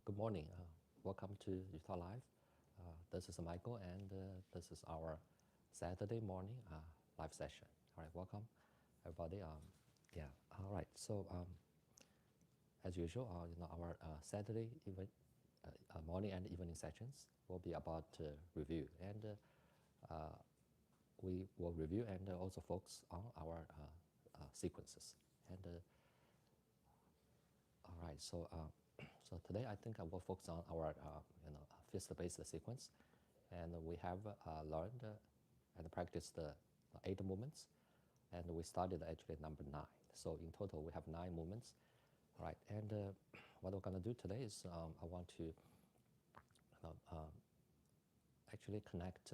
Good morning. Welcome to Yutao Life. This is Michael, and this is our Saturday morning live session. All right, welcome, everybody. Yeah. All right. As usual, our Saturday morning and evening sessions will be about review, and we will review and also focus on our sequences. And all right, so today I think I will focus on our fist-based sequence, and we have learned and practiced the 8 movements, and we started actually number 9. So in total we have 9 movements. All right, and what we're gonna do today is I want to actually connect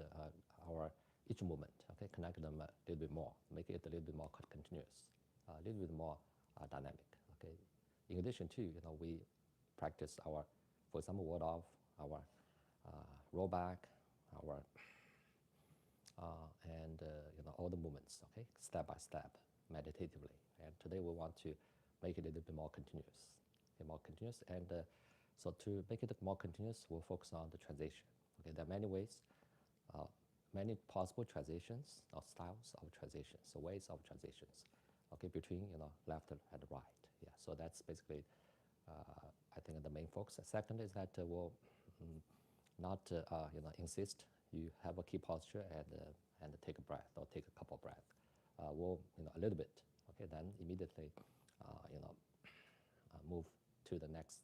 our each movement. Okay, connect them a little bit more, make it a little bit more continuous, a little bit more dynamic. Okay, in addition to we practice our, for example, ward off, our roll back, our and all the movements. Okay, step by step, meditatively. And today we want to make it a little bit more continuous, okay, more continuous. And so to make it more continuous, we'll focus on the transition. Okay, there are many ways, many possible transitions or styles of transitions, so ways of transitions. Okay, between left and right. Yeah, so that's basically I think the main focus. Second is that we'll not insist you have a key posture and take a breath or take a couple of breaths. We'll a little bit. Okay, then immediately move to the next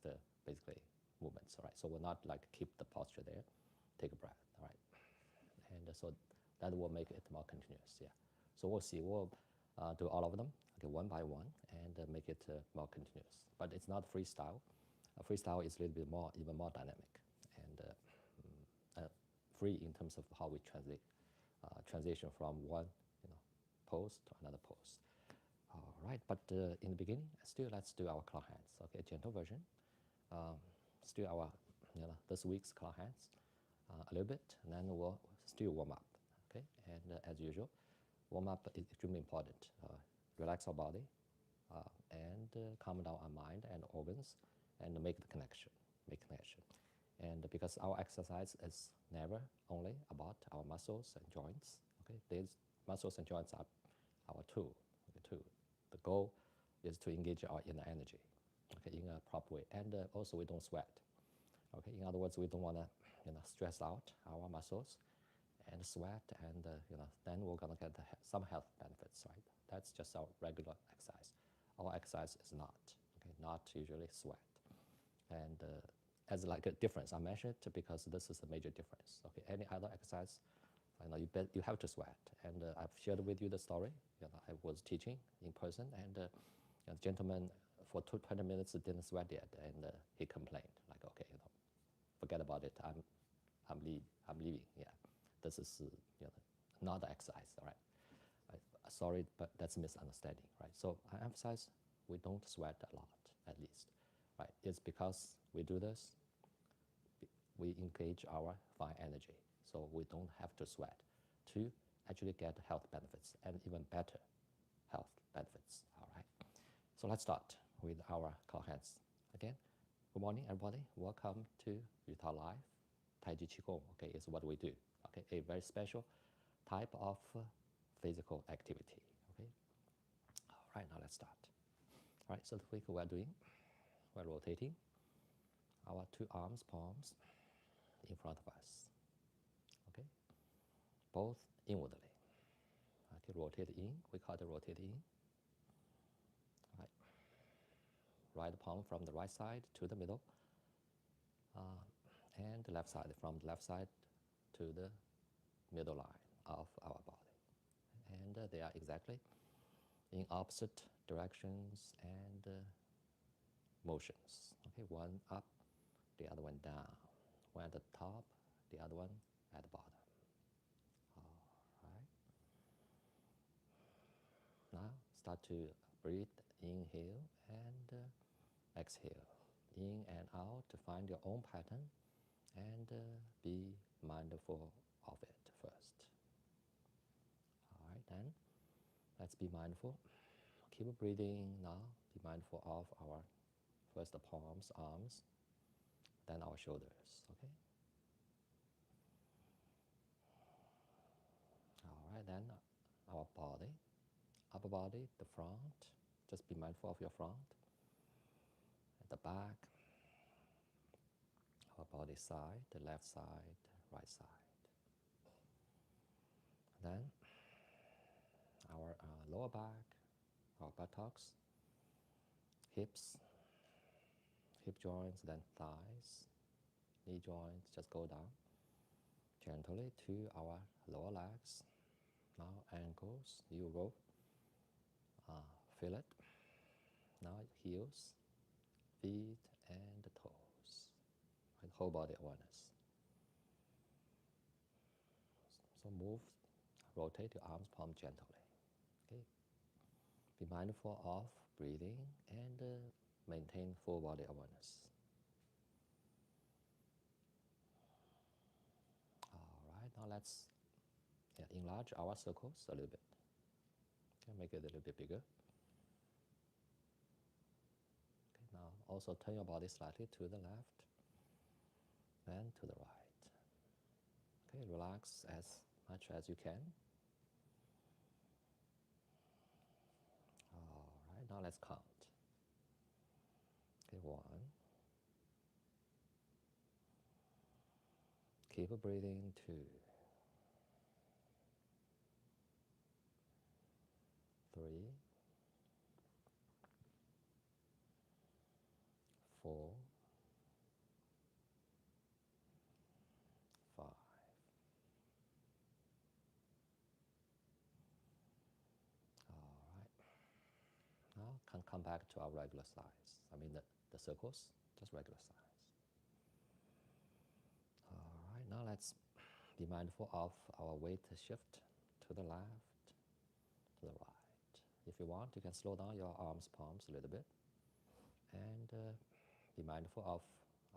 basically movements. All right, so we'll not like keep the posture there, take a breath. All right, and so that will make it more continuous. Yeah, so we'll see. We'll do all of them, okay, one by one, and make it more continuous. But it's not freestyle. Freestyle is a little bit more, even more dynamic, and free in terms of how we transition from one pose to another pose. All right, but in the beginning, still let's do our claw hands. Okay, gentle version. Still our this week's claw hands a little bit, and then we'll still warm up. Okay, and as usual, warm up is extremely important. Relax our body and calm down our mind and organs, and make the connection. Make connection. And because our exercise is never only about our muscles and joints. Okay, these muscles and joints are our tool. Okay, the goal is to engage our inner energy, okay, in a proper way, and also we don't sweat. Okay, in other words, we don't want to stress out our muscles and sweat, and then we're gonna get some health benefits, right? That's just our regular exercise. Our exercise is not, okay, not usually sweat, and as like a difference, I mentioned it because this is a major difference. Okay, any other exercise, you have to sweat, and I've shared with you the story. I was teaching in person, and the gentleman for 20 minutes didn't sweat yet, and he complained like, okay, forget about it. I'm leaving. Yeah, this is not the exercise. All right. Sorry, but that's a misunderstanding, right? So I emphasize we don't sweat a lot, at least, right? It's because we do this, we engage our fine energy, so we don't have to sweat to actually get health benefits and even better health benefits. All right. So let's start with our claw hands again. Good morning, everybody. Welcome to Yutao Life. Taichi Qigong, okay, is what we do. Okay, a very special type of physical activity. Okay. All right, now let's start. All right, so the way we're rotating our 2 arms, palms in front of us. Okay, both inwardly. Okay, rotate in. We call it rotate in. All right. Right palm from the right side to the middle, and the left side from the left side to the middle line of our body. And they are exactly in opposite directions and motions. Okay, one up, the other one down. One at the top, the other one at the bottom. All right. Now start to breathe, inhale and exhale. In and out to find your own pattern, and be mindful of it first. All right, then let's be mindful. Keep breathing now. Be mindful of our first palms, arms, then our shoulders, okay? All right, then our body, upper body, the front, just be mindful of your front, at the back, our body side, the left side, right side. Then our lower back, our buttocks, hips, hip joints, then thighs, knee joints, just go down gently to our lower legs. Now ankles, you roll, feel it. Now heels, feet, and the toes, and whole body awareness. So move, rotate your arms, palm gently. Okay. Be mindful of breathing and maintain full body awareness. All right, now let's enlarge our circles a little bit. Okay, make it a little bit bigger. Okay, now also turn your body slightly to the left and to the right. Okay, relax as much as you can. All right, now let's count. Okay, 1. Keep breathing. 2. 3. 4. 5. All right. Now can come back to our regular size. I mean the circles, just regular size. All right, now let's be mindful of our weight shift to the left, to the right. If you want, you can slow down your arms, palms a little bit, and be mindful of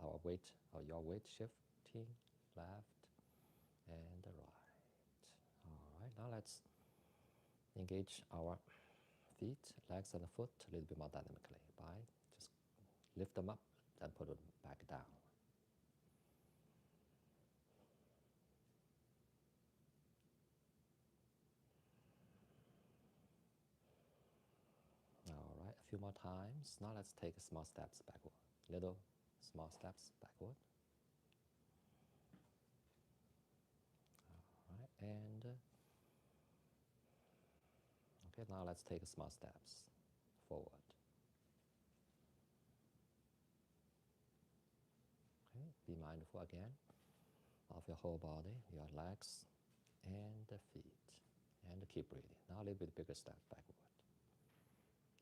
our weight, or your weight shifting left and right. All right, now let's engage our feet, legs, and foot a little bit more dynamically by just lift them up and put them back down. All right, a few more times. Now let's take small steps backward. Little small steps backward. All right, and okay, now let's take small steps forward. Okay, be mindful again of your whole body, your legs and the feet, and keep breathing. Now a little bit bigger step backward.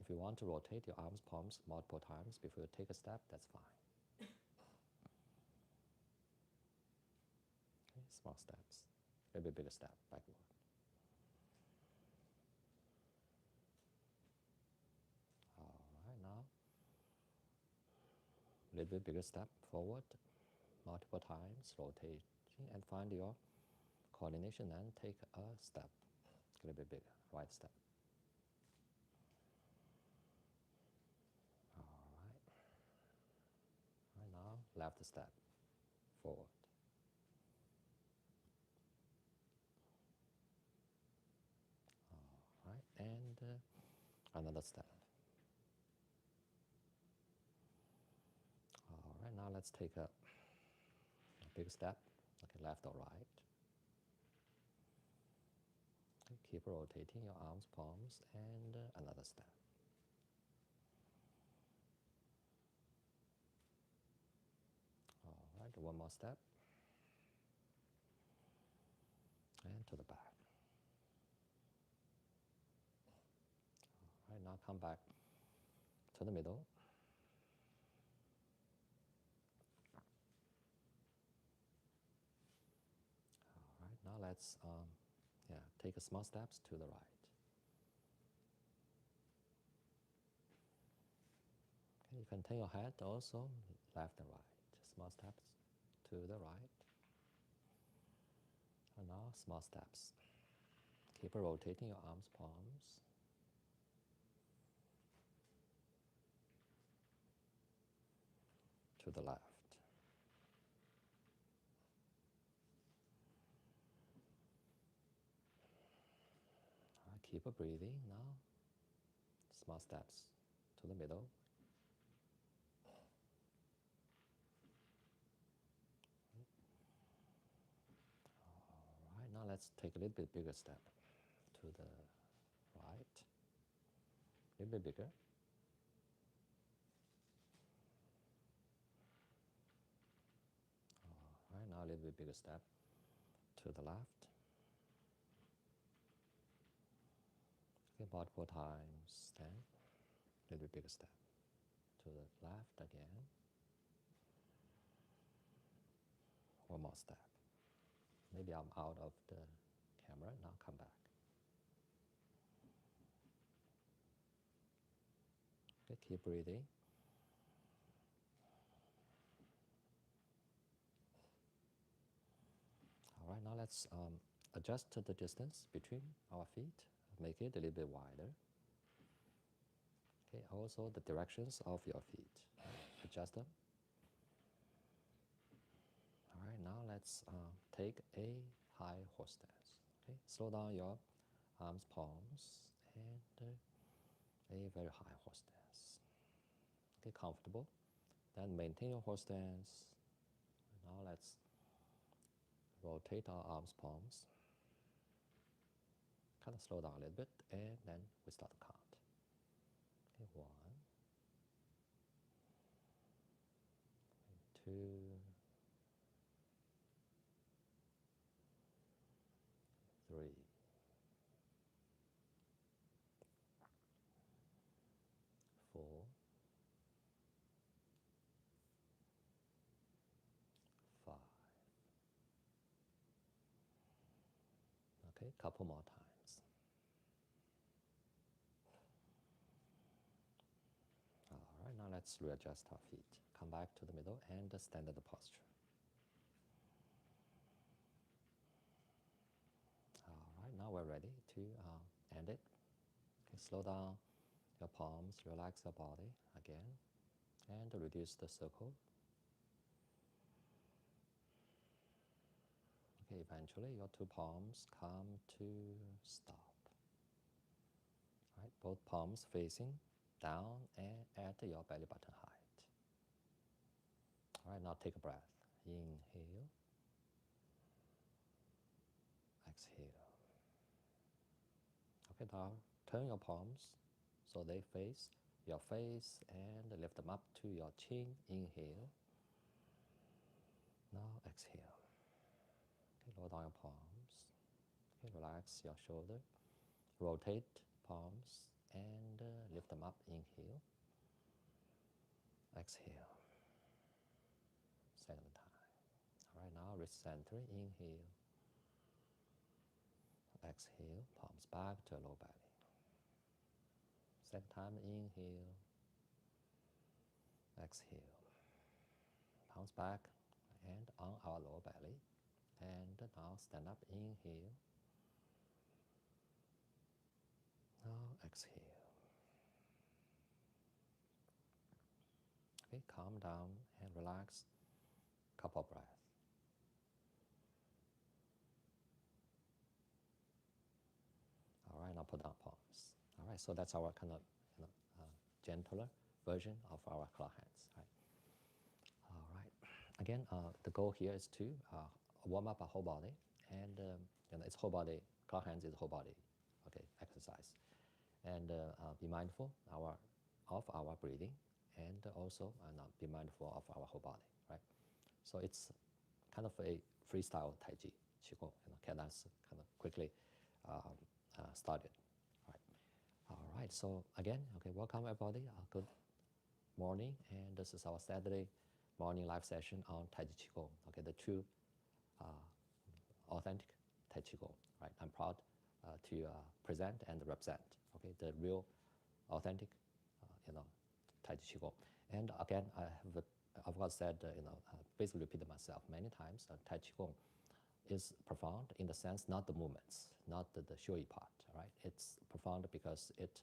If you want to rotate your arms, palms multiple times before you take a step, that's fine. Okay, small steps, a little bit bigger step backward. All right, now a little bit bigger step forward, multiple times, rotating, and find your coordination and take a step, a little bit bigger, right step. All right. Right now, left step forward. All right, and another step. All right, now let's take a big step, okay, left or right. Okay, keep rotating your arms, palms, and another step. All right, one more step. And to the back. All right, now come back to the middle. All right, now let's take a small steps to the right. Okay, you can turn your head also left and right. Small steps to the right. And now small steps. Keep rotating your arms, palms. To the left. keep breathing now. Small steps to the middle. All right, now let's take a little bit bigger step to the right. A little bit bigger. All right, now a little bit bigger step to the left. Okay, multiple times, then a little bit bigger step to the left again. One more step. Maybe I'm out of the camera, now come back. Okay, keep breathing. All right, now let's adjust the distance between our feet, make it a little bit wider. Okay, also the directions of your feet, adjust them. All right, now let's take a high horse stance. Okay, slow down your arms, palms, and a very high horse stance. Okay, comfortable. Then maintain your horse stance. Now let's rotate our arms, palms. Kind of slow down a little bit, and then we start to count. Okay, 1, 2, 3, 4, 5. Okay, couple more times. All right, now let's readjust our feet. Come back to the middle and stand at the posture. All right, now we're ready to end it. Okay, slow down your palms, relax your body again, and reduce the circle. Okay, eventually your two palms come to stop. Right, both palms facing down and at your belly button height. All right, now take a breath. Inhale. Exhale. Okay, now turn your palms so they face your face and lift them up to your chin. Inhale. Now exhale. Okay, lower down your palms. Okay, relax your shoulder. Rotate palms and lift them up. Inhale. Exhale. Second time. All right, now recenter. Inhale. Exhale. Palms back to low belly. Second time. Inhale. Exhale. Palms back and on our lower belly. And now stand up. Inhale. Now exhale. Okay, calm down and relax. Couple breaths. All right, now put down palms. All right, so that's our kind of gentler version of our claw hands. Right. All right. Again, the goal here is to warm up our whole body, and it's whole body. Claw hands is whole body. Okay, exercise, and be mindful of our breathing, and also be mindful of our whole body. Right. So it's kind of a freestyle Taichi Qigong. Okay, that's kind of quickly started. All right, so again, okay, welcome everybody. Good morning, and this is our Saturday morning live session on Taichi Qigong. Okay, the true, authentic Taichi Qigong. Right, I'm proud to present and represent. Okay, the real, authentic, Taichi Qigong. And again, I've got said, basically repeated myself many times. Taichi Qigong is profound in the sense, not the movements, not the shui part, right? It's profound because it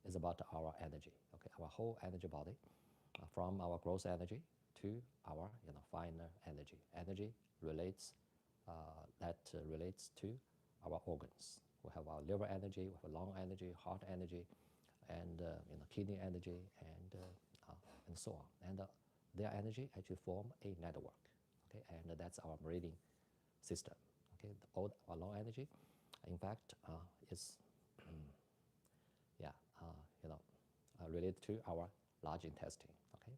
is about our energy, okay? Our whole energy body, from our gross energy to our, finer energy. Energy relates, that relates to our organs. We have our our liver energy, we have lung energy, heart energy, and kidney energy, and so on. And their energy actually form a network. Okay, and that's our meridian system. Okay, all our lung energy, in fact, is related to our large intestine. Okay,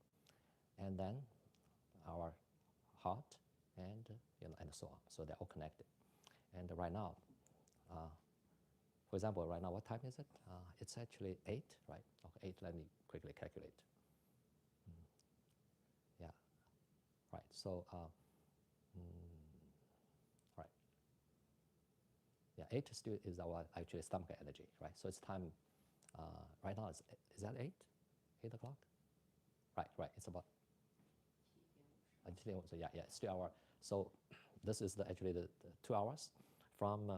and then our heart, and and so on. So they're all connected. And right now, for example, right now, what time is it? It's actually 8, right? Okay, 8. Let me quickly calculate. Yeah, right. So, right. Yeah, 8 still is our actually stomach energy, right? So it's time. Right now, is that 8? 8 o'clock? Right. It's about. So yeah, it's 2 hours. So this is actually the 2 hours from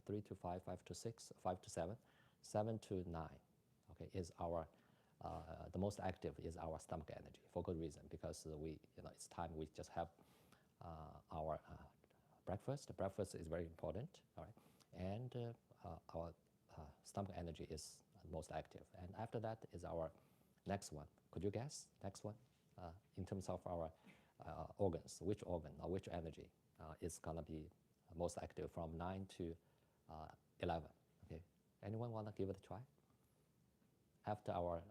3 to 5, 5 to 6, 5 to 7, 7 to 9. Okay, is our the most active is our stomach energy for good reason, because it's time we just have our breakfast. The breakfast is very important, all right, and our stomach energy is most active. And after that is our next one. Could you guess next one? In terms of our organs, which organ or which energy is gonna be most active from 9 to 11? Okay, anyone wanna give it a try? After our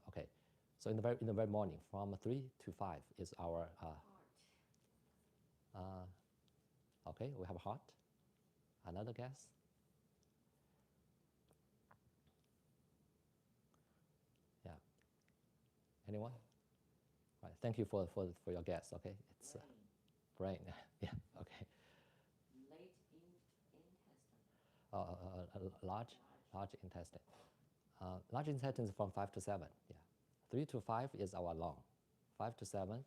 so in the very morning, from 3 to 5 is our okay. We have heart. Another guess? Yeah. Anyone? Right. Thank you for your guess. Okay, it's brain. Yeah. Okay. Late intestine. Large intestine. Large intestine is from 5 to 7. Yeah. 3 to 5 is our lung. 5 to 7.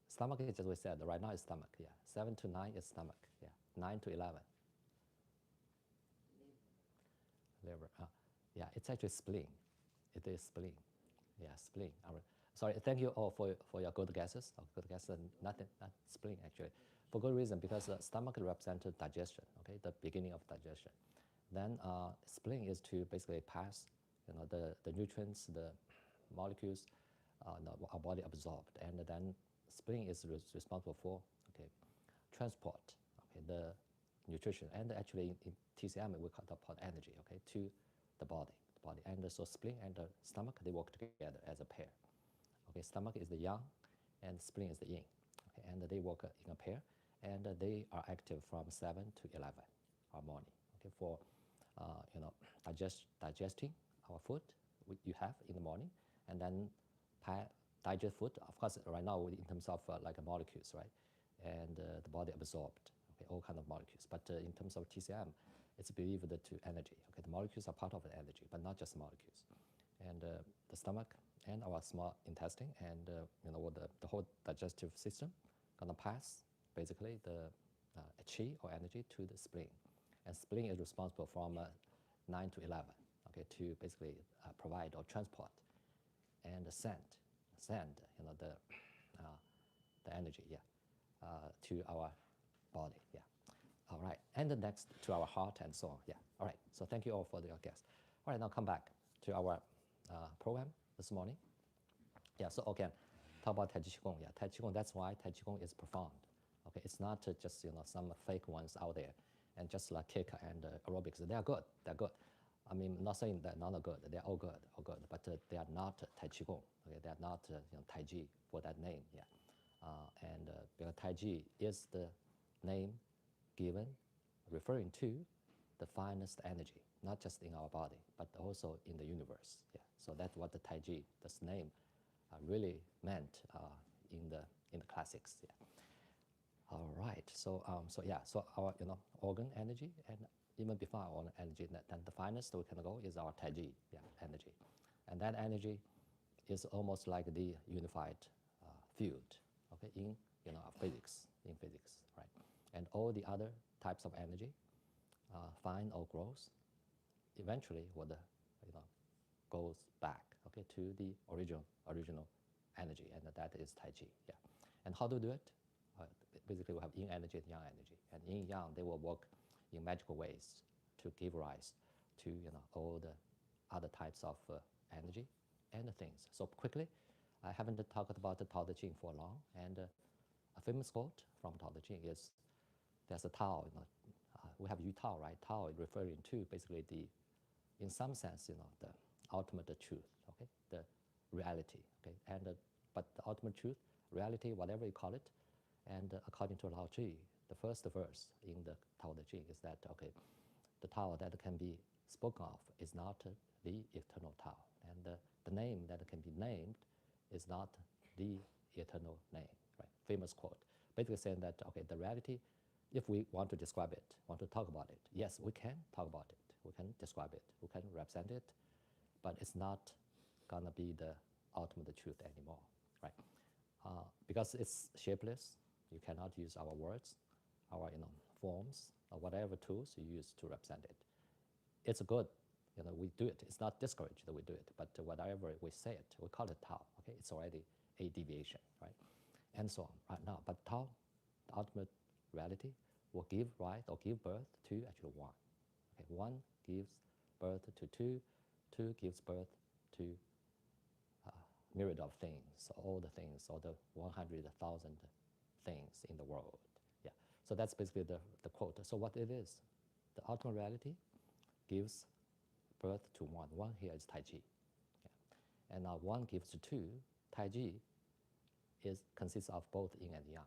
Stomach is just we said. Right now is stomach. Yeah. 7 to 9 is stomach. Yeah. 9 to 11. Liver. Yeah. It's actually spleen. It is spleen. Yeah. Spleen. Sorry. Thank you all for your good guesses. Good guesses. Not spleen actually. For good reason, because stomach represents digestion. Okay. The beginning of digestion. Then spleen is to basically pass, the nutrients, the molecules, our body absorbed, and then spleen is responsible for transport, the nutrition, and actually in TCM we call that energy, to the body, and so spleen and the stomach, they work together as a pair. Okay, stomach is the yang, and spleen is the yin, and they work in a pair, and they are active from 7 to 11 our morning. Okay, for digesting our food you have in the morning, and then digest food. Of course, right now in terms of like molecules, right, and the body absorbed, all kind of molecules. But in terms of TCM, it's believed to energy. Okay, the molecules are part of the energy, but not just molecules. And the stomach and our small intestine, and the whole digestive system gonna pass basically the qi or energy to the spleen. And spleen is responsible from 9 to 11, to basically provide or transport and send, the energy, to our body, All right, and the next to our heart and so on, All right, so thank you all for your guess. All right, now come back to our program this morning. So again, talk about Taichi Qigong. Taichi Qigong, that's why Taichi Qigong is profound. Okay, it's not just some fake ones out there, and just like kick and aerobics. They are good. They're good. I mean, not saying that none are good. They're all good, but they are not Taichi Qigong. Okay, they are not Taiji for that name. And because Taiji is the name given, referring to the finest energy, not just in our body, but also in the universe. So that's what the Taiji, this name, really meant in the classics. All right. So so our organ energy, and even before our organ energy, then the finest we can go is our Taiji energy, and that energy is almost like the unified field, in physics, right? And all the other types of energy, fine or gross, eventually would goes back to the original energy, and that is Taiji. And how to do it? Basically, we have yin energy and yang energy, and yin and yang, they will work in magical ways to give rise to all the other types of energy and things. So quickly, I haven't talked about the Tao Te Ching for long, and a famous quote from Tao Te Ching is, there's a Tao, we have Yutao, right? Tao is referring to basically in some sense, the ultimate truth, okay? The reality, okay? And but the ultimate truth, reality, whatever you call it, and according to Lao Tzu, the first verse in the Tao Te Ching is that, okay, the Tao that can be spoken of is not the eternal Tao, and the name that can be named is not the eternal name, right? Famous quote, basically saying that, okay, the reality, if we want to describe it, want to talk about it, yes, we can talk about it, we can describe it, we can represent it, but it's not gonna be the ultimate truth anymore, right? Because it's shapeless, you cannot use our words, our forms, or whatever tools you use to represent it. It's good, we do it. It's not discouraged that we do it, but whatever we say it, we call it Tao, okay? It's already a deviation, right? And so on, right now. But Tao, the ultimate reality, will give rise or give birth to actually one. Okay, one gives birth to two, two gives birth to myriad of things, all the things, all the 100,000 things in the world. Yeah. So that's basically the quote. So what it is, the ultimate reality gives birth to one. One here is Taichi. Yeah. And now one gives to two. Taichi consists of both yin and yang,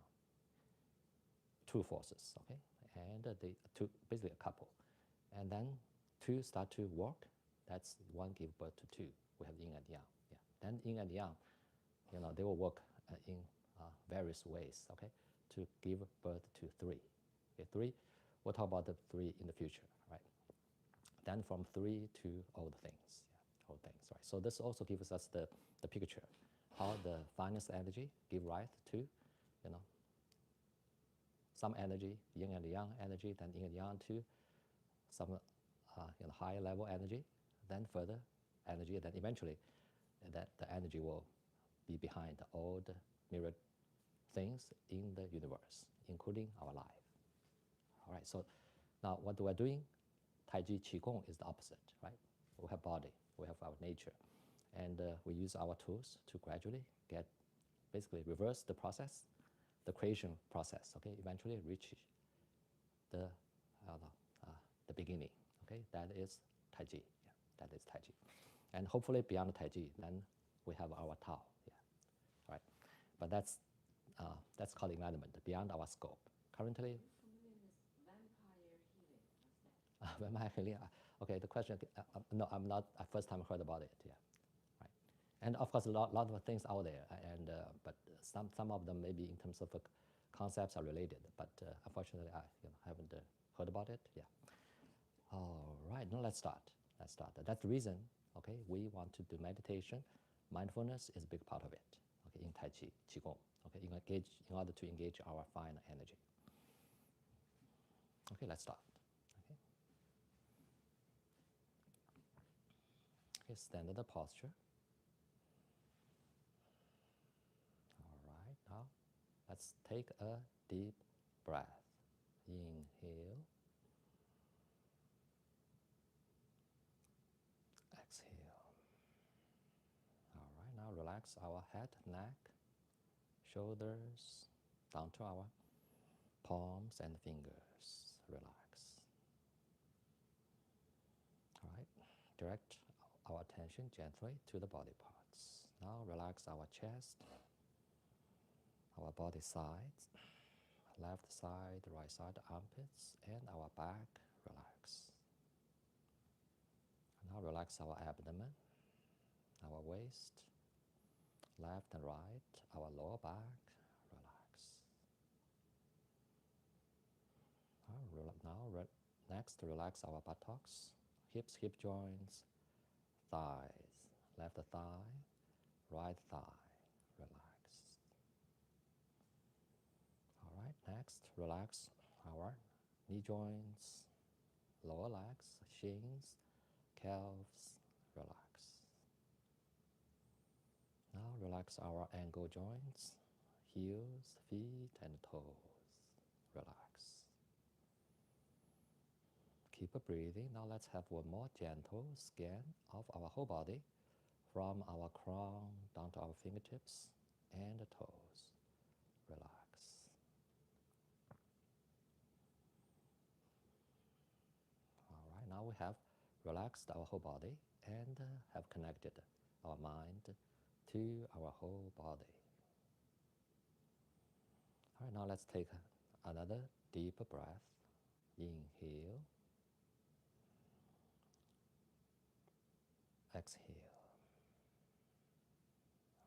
two forces, okay? And they two, basically a couple. And then two start to work. That's one give birth to two. We have yin and yang. Yeah. Then yin and yang, they will work in various ways, okay, to give birth to three. Okay, three, we'll talk about the three in the future, right? Then from three to all the things, yeah, all things, right? So this also gives us the picture, how the finest energy give rise to, some energy, yin and yang energy, then yin and yang to some higher level energy, then further energy, then eventually that the energy will be behind all the myriad things in the universe, including our life. All right, so now what we're doing, Taichi Qigong is the opposite, right? We have body, we have our nature, and we use our tools to gradually basically reverse the process, the creation process, okay, eventually reach the beginning, okay? That is Taichi, yeah, that is Taichi. And hopefully beyond Taichi, then we have our Tao, yeah, right? But that's called enlightenment, beyond our scope. Currently, vampire healing, okay, the question, no, I'm not, I first time heard about it, yeah, right. And of course, a lot of things out there, and but some of them maybe in terms of concepts are related, but unfortunately, I haven't heard about it, yeah. All right, now let's start. That's the reason, okay, we want to do meditation. Mindfulness is a big part of it, okay, in Taichi Qigong, okay, in order to engage our fine energy. Okay, let's start. Okay, standard posture. All right, now let's take a deep breath. Inhale. Exhale. All right, now relax our head, neck, shoulders, down to our palms and fingers. Relax. All right, direct our attention gently to the body parts. Now relax our chest, our body sides, left side, right side, armpits, and our back. Relax. Now relax our abdomen, our waist, left and right, our lower back. Relax. Next, relax our buttocks, hips, hip joints, thighs, left thigh, right thigh. Relax. All right, next, relax our knee joints, lower legs, shins, calves. Relax. Now relax our ankle joints, heels, feet, and toes. Relax. keep breathing. Now let's have one more gentle scan of our whole body from our crown down to our fingertips and the toes. Relax. All right, now we have relaxed our whole body and have connected our mind to our whole body. All right, now let's take another deep breath. Inhale. Exhale.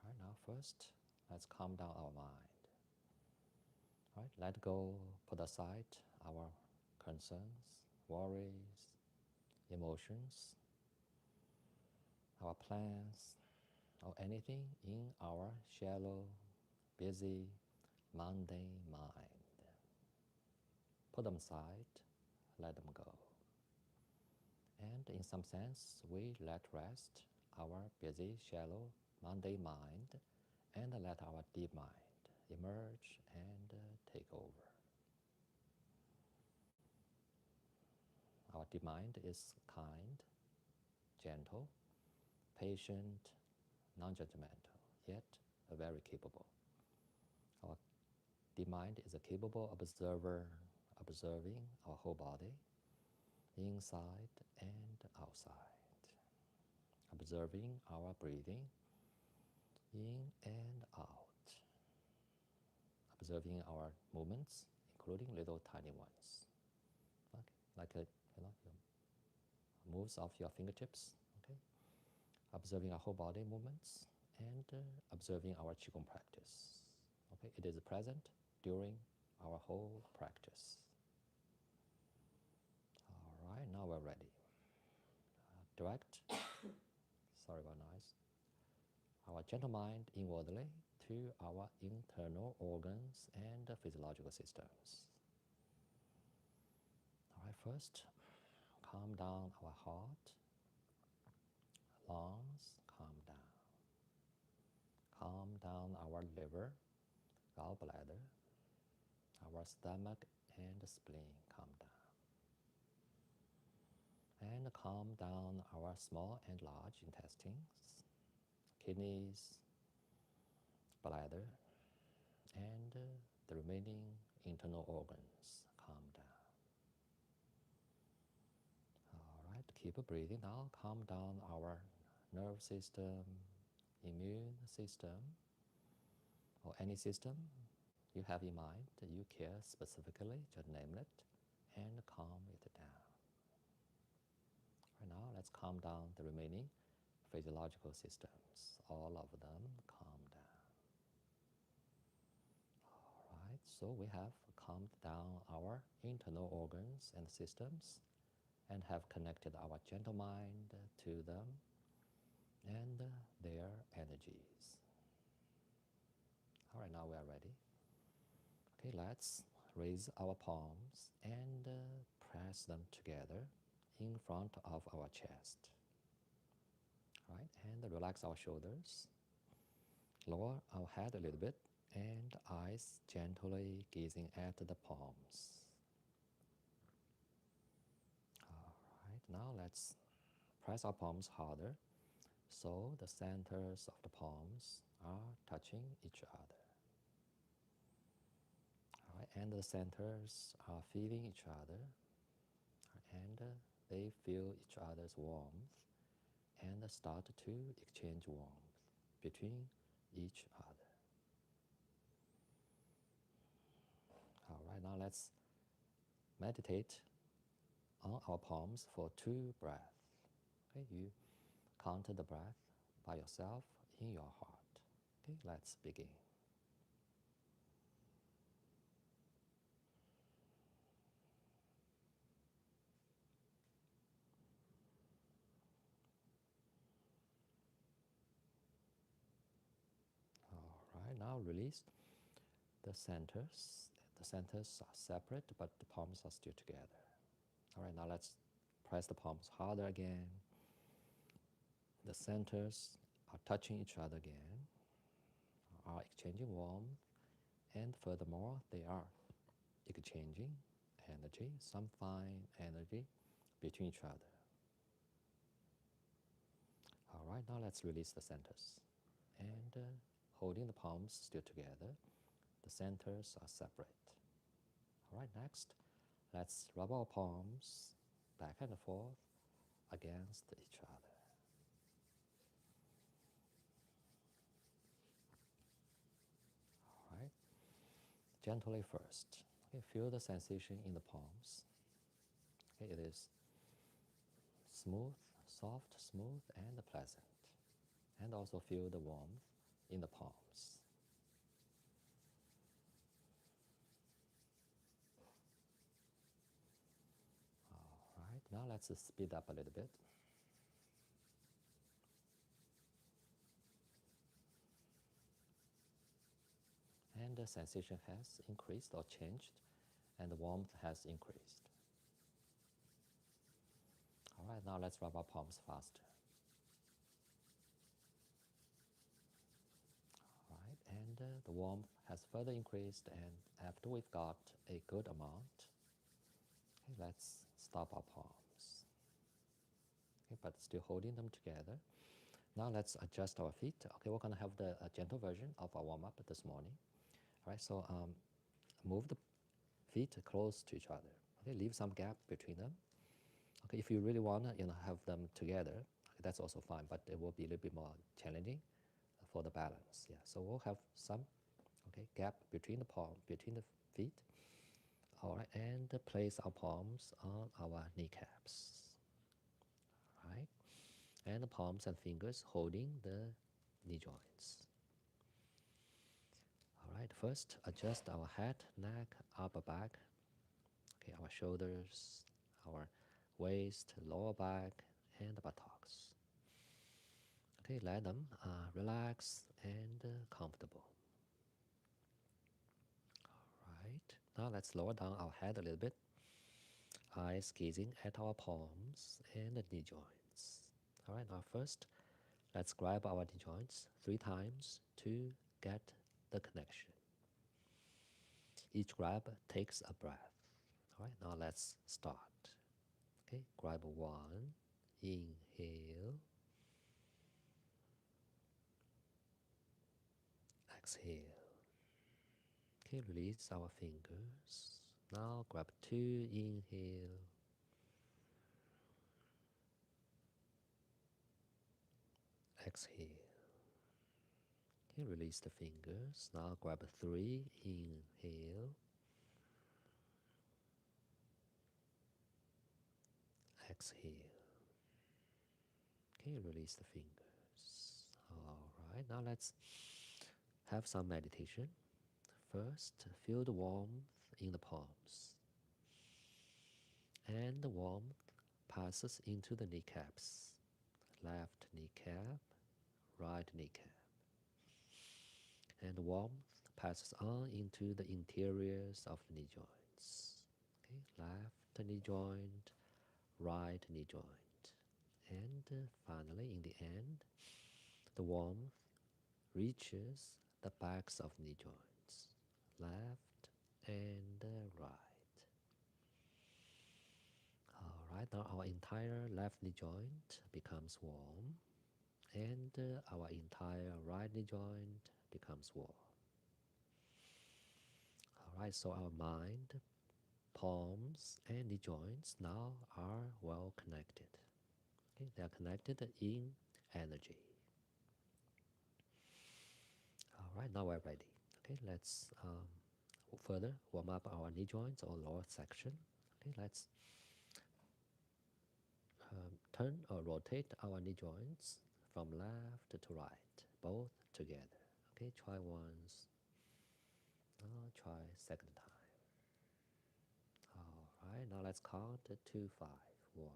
All right, now first, let's calm down our mind. All right, let go, put aside our concerns, worries, emotions, our plans, or anything in our shallow, busy, mundane mind. Put them aside, let them go. And in some sense, we let rest our busy, shallow, mundane mind and let our deep mind emerge and take over. Our deep mind is kind, gentle, patient, non-judgmental, yet very capable. Our deep mind is a capable observer, observing our whole body, inside and outside, observing our breathing, in and out, observing our movements, including little tiny ones, like moves of your fingertips, okay? Observing our whole body movements and observing our Qigong practice. Okay, it is present during our whole practice. All right, now we're ready. Direct, sorry about noise, our gentle mind inwardly to our internal organs and physiological systems. All right, first, calm down our heart, lungs, calm down. Calm down our liver, gallbladder, our stomach and spleen, calm down. And calm down our small and large intestines, kidneys, bladder, and the remaining internal organs, calm down. All right, keep breathing now. Calm down our nerve system, immune system, or any system you have in mind that you care specifically, just name it, and calm it down. Right now, let's calm down the remaining physiological systems. All of them calm down. All right, so we have calmed down our internal organs and systems and have connected our gentle mind to them and their energies. All right, now we are ready. Okay, let's raise our palms and press them together in front of our chest. All right, and relax our shoulders. Lower our head a little bit and eyes gently gazing at the palms. All right, now let's press our palms harder so the centers of the palms are touching each other. All right, and the centers are feeling each other, and they feel each other's warmth and start to exchange warmth between each other. All right, now let's meditate on our palms for 2 breaths. Okay, you count the breath by yourself in your heart. Okay, let's begin. All right, now release the centers. The centers are separate, but the palms are still together. All right, now let's press the palms harder again. The centers are touching each other again, are exchanging warmth, and furthermore, they are exchanging energy, some fine energy between each other. All right, now let's release the centers. And holding the palms still together, the centers are separate. All right, next, let's rub our palms back and forth against each other. All right, gently first. Okay, feel the sensation in the palms. Okay, it is smooth, soft, smooth, and pleasant. And also feel the warmth in the palms. All right, now let's speed up a little bit. And the sensation has increased or changed, and the warmth has increased. All right, now let's rub our palms faster. All right, and the warmth has further increased, and after we've got a good amount, okay, let's stop our palms. Okay, but still holding them together. Now let's adjust our feet. Okay, we're gonna have the gentle version of our warm-up this morning. All right, so move the feet close to each other. Okay, leave some gap between them. Okay, if you really want to have them together, that's also fine, but it will be a little bit more challenging for the balance. Yeah, so we'll have some gap between the feet. All right, and place our palms on our kneecaps. All right, and the palms and fingers holding the knee joints. All right, first adjust our head, neck, upper back, okay, our shoulders, our waist, lower back, and the buttocks. Okay, let them relax and comfortable. All right, now let's lower down our head a little bit. Eyes gazing at our palms and the knee joints. All right, now first, let's grab our knee joints 3 times to get the connection. Each grab takes a breath. All right, now let's start. Okay, grab 1, inhale, exhale. Okay, release our fingers. Now grab 2, inhale, exhale. Okay, release the fingers. Now grab 3, inhale, exhale. Okay, release the fingers. All right, now let's have some meditation. First, feel the warmth in the palms. And the warmth passes into the kneecaps. Left kneecap, right kneecap. And the warmth passes on into the interiors of the knee joints. Okay, left knee joint, right knee joint. And finally, in the end, the warmth reaches the backs of knee joints, left and right. All right, now our entire left knee joint becomes warm, and our entire right knee joint becomes warm. All right, so our mind, palms, and knee joints now are well connected. Okay, they are connected in energy. All right, now we're ready. Okay, let's further warm up our knee joints or lower section. Okay, let's turn or rotate our knee joints from left to right, both together. Okay, try once. Try second time. All right, now let's count to 5. 1.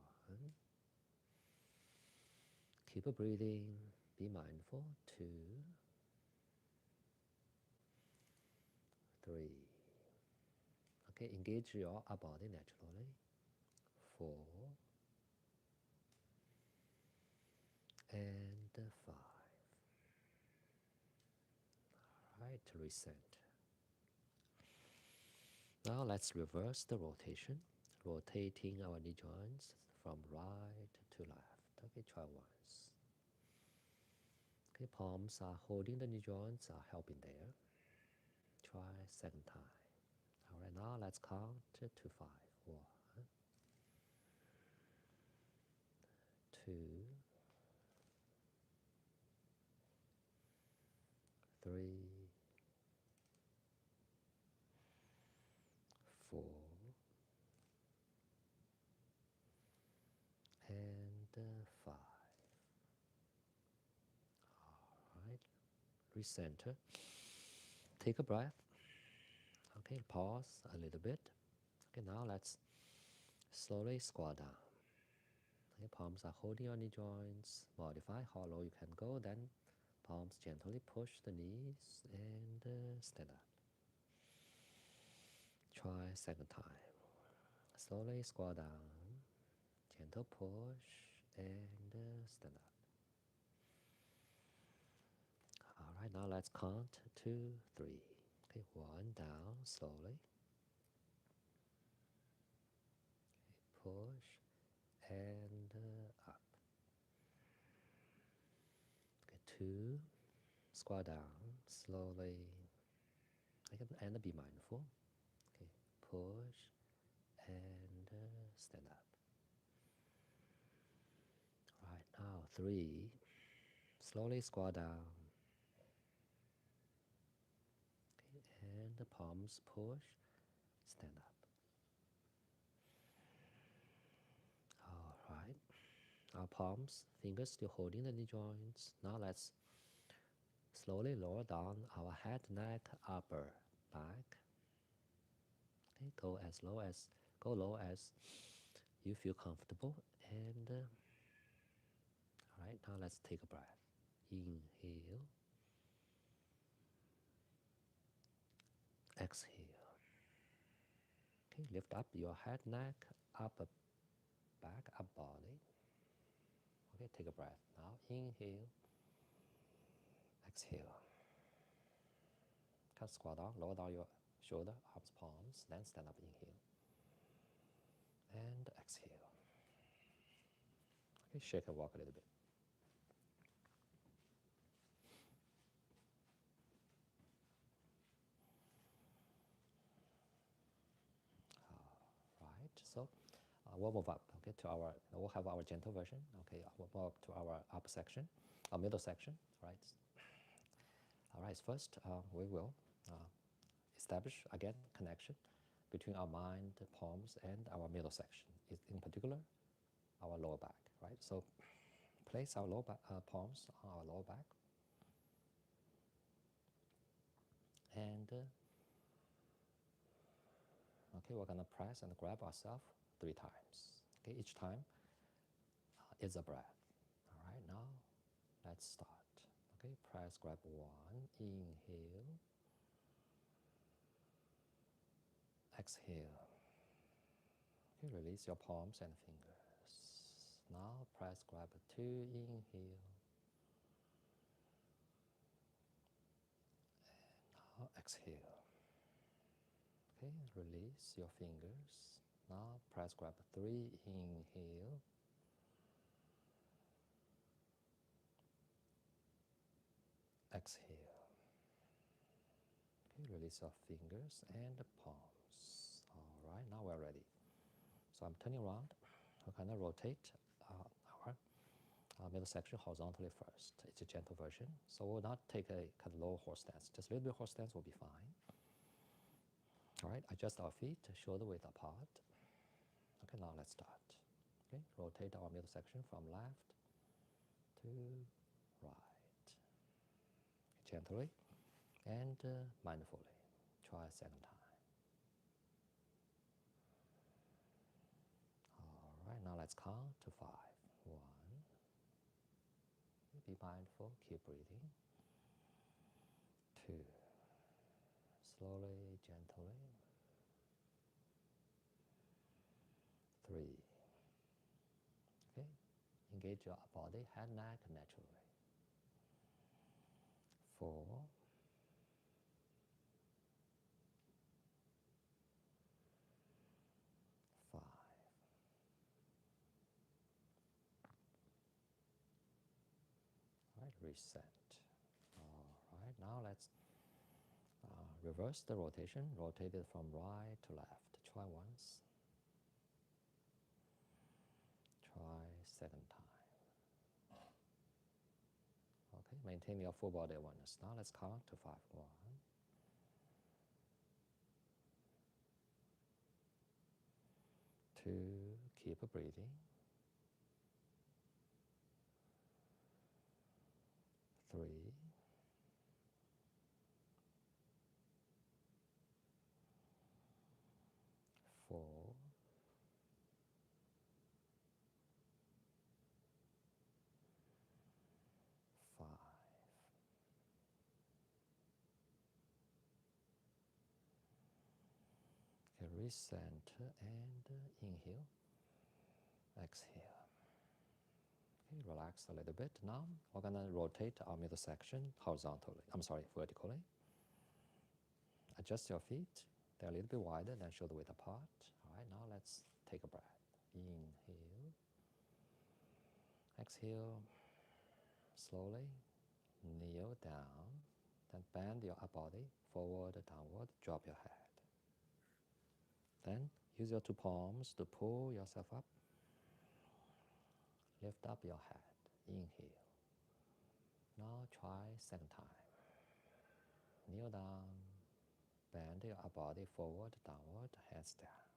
Keep breathing. Be mindful. 2. 3. Okay, engage your upper body naturally. 4. And 5. All right, reset. Now let's reverse the rotation, rotating our knee joints from right to left. Okay, try once. Okay, palms are holding the knee joints, are helping there. Try second time. All right, now let's count to 5. 1, 2, 3, 4, and 5. All right, recenter. Take a breath. Okay, pause a little bit. Okay, now let's slowly squat down. Okay, palms are holding your knee joints. Modify how low you can go. Then palms gently push the knees and stand up. Try second time. Slowly squat down. Gentle push and stand up. All right, now let's count 2, 3. Okay, 1 down slowly. Okay, push and up. Okay, 2. Squat down slowly. And be mindful. Okay, push and stand up. Right, now 3. Slowly squat down. Okay, and the palms push, stand up. All right. Our palms, fingers still holding the knee joints. Now let's slowly lower down our head, neck, upper back. Okay, go low as you feel comfortable. And all right, now let's take a breath. Inhale, exhale. Okay, lift up your head, neck, upper back, up body. Okay, take a breath. Now inhale, exhale. Can squat down, lower down your shoulder, arms, palms, then stand up, inhale. And exhale. Okay, shake and walk a little bit. Right, so we'll move up, okay, we'll have our gentle version, okay, we'll move up to our upper section, our middle section, right? All right, first we will establish, again, connection between our mind, palms, and our middle section, in particular, our lower back, right? So place our lower palms on our lower back, and okay, we're gonna press and grab ourselves 3 times. Okay, each time is a breath. All right, now let's start. Okay, press, grab 1, inhale, exhale. Okay, release your palms and fingers. Now press, grab 2, inhale, and now exhale. Okay, release your fingers. Now press, grab 3, inhale, exhale. Okay, release your fingers and the palms. All right, now we're ready. So I'm turning around. We're gonna rotate our middle section horizontally first. It's a gentle version, so we'll not take a kind of low horse stance. Just a little bit horse stance will be fine. All right, adjust our feet, shoulder width apart. Okay, now let's start. Okay, rotate our middle section from left to right. Gently and mindfully. Try a second time. All right, now let's count to 5. 1. Be mindful, keep breathing. 2. Slowly, gently. 3. Okay, engage your body, head, neck naturally. 4. 5. reset. All right, now let's reverse the rotation. Rotate it from right to left. Try once. Try second time. Okay, maintain your full body awareness. Now let's count to 5. 1, 2, keep breathing. 3, 4, 5. Okay, recenter and inhale, exhale. Okay, relax a little bit. Now we're gonna rotate our middle section horizontally. Vertically. Adjust your feet. They're a little bit wider than shoulder width apart. All right, now let's take a breath. Inhale. Exhale. Slowly kneel down. Then bend your upper body forward, downward. Drop your head. Then use your 2 palms to pull yourself up. Lift up your head. Inhale. Now try second time. Kneel down. Bend your upper body forward, downward, heads down.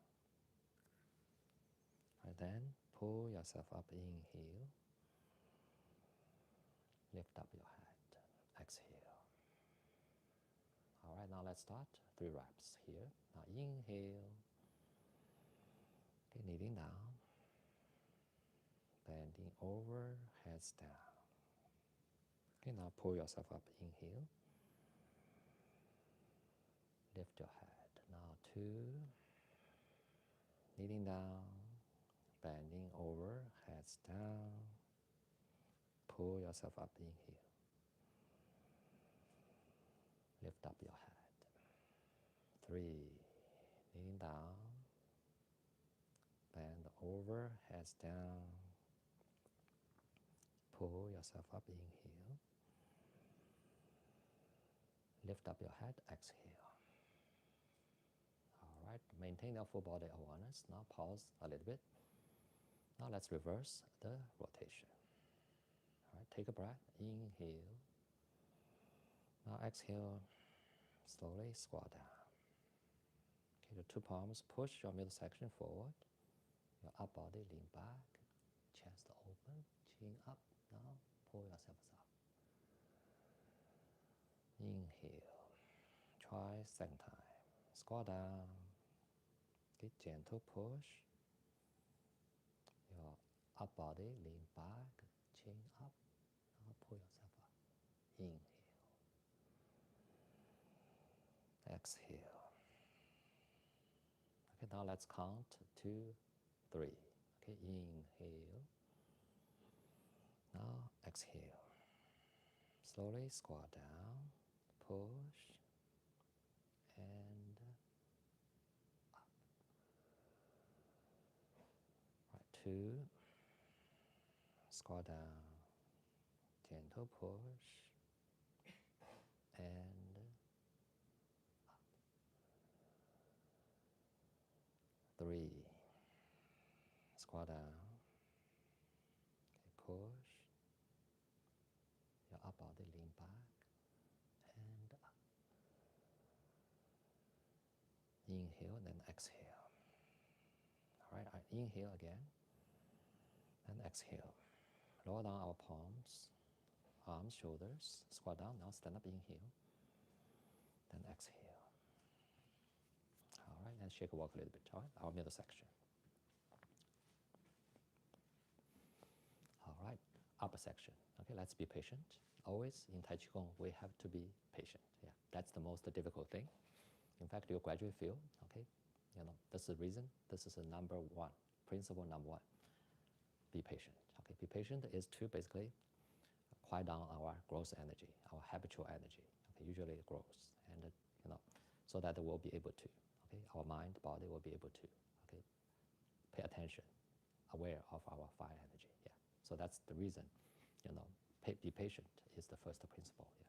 And then pull yourself up. Inhale. Lift up your head. Exhale. All right, now let's start 3 reps here. Now inhale. Okay, kneeling down. Bending over, heads down. Okay, now pull yourself up. Inhale. Lift your head. Now 2. Kneeling down. Bending over, heads down. Pull yourself up. Inhale. Lift up your head. 3. Kneeling down. Bend over, heads down. Pull yourself up. Inhale. Lift up your head. Exhale. All right, maintain your full body awareness. Now pause a little bit. Now let's reverse the rotation. All right, take a breath. Inhale. Now exhale. Slowly squat down. Okay, the 2 palms push your middle section forward. Your upper body lean back. Chest open. Chin up. Now pull yourself up. Inhale. Try second time. Squat down. Okay, gentle push. Your upper body lean back. Chin up. Now pull yourself up. Inhale. Exhale. Okay, now let's count 2, 3. Okay, inhale. Now exhale. Slowly squat down, push, and up. Right, 2. Squat down, gentle push, and up. 3. Squat down. Okay, push. Your upper body lean back and up. Inhale, then exhale. All right, I inhale again, and exhale. Lower down our palms, arms, shoulders. Squat down. Now stand up. Inhale, then exhale. All right, and shake and walk a little bit. All right, our middle section. All right, upper section. Okay, let's be patient. Always in Tai Chi Qigong, we have to be patient. Yeah, that's the most difficult thing. In fact, you'll gradually feel, okay, that's the reason. This is a number 1, principle number 1. Be patient. Okay, be patient is to basically quiet down our gross energy, our habitual energy. Okay, usually it grows, and so that we'll be able to, okay, our mind, body will be able to, okay, pay attention, aware of our fire energy. Yeah. So that's the reason, be patient is the first principle. Yeah.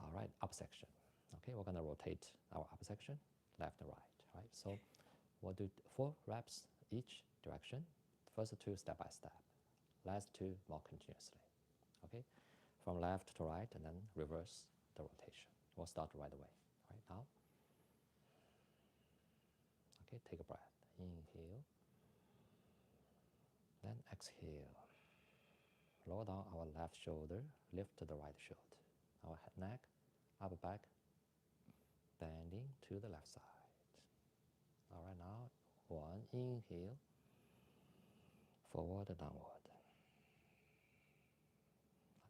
All right, up section. Okay, we're going to rotate our up section, left and right. Right, so we'll do 4 reps each direction. First 2 step by step, last 2 more continuously. Okay, from left to right and then reverse the rotation. We'll start right away. Right now. Okay, take a breath. Inhale, then exhale. Lower down our left shoulder, lift the right shoulder. Our neck, upper back, bending to the left side. All right, now 1, inhale, forward, downward.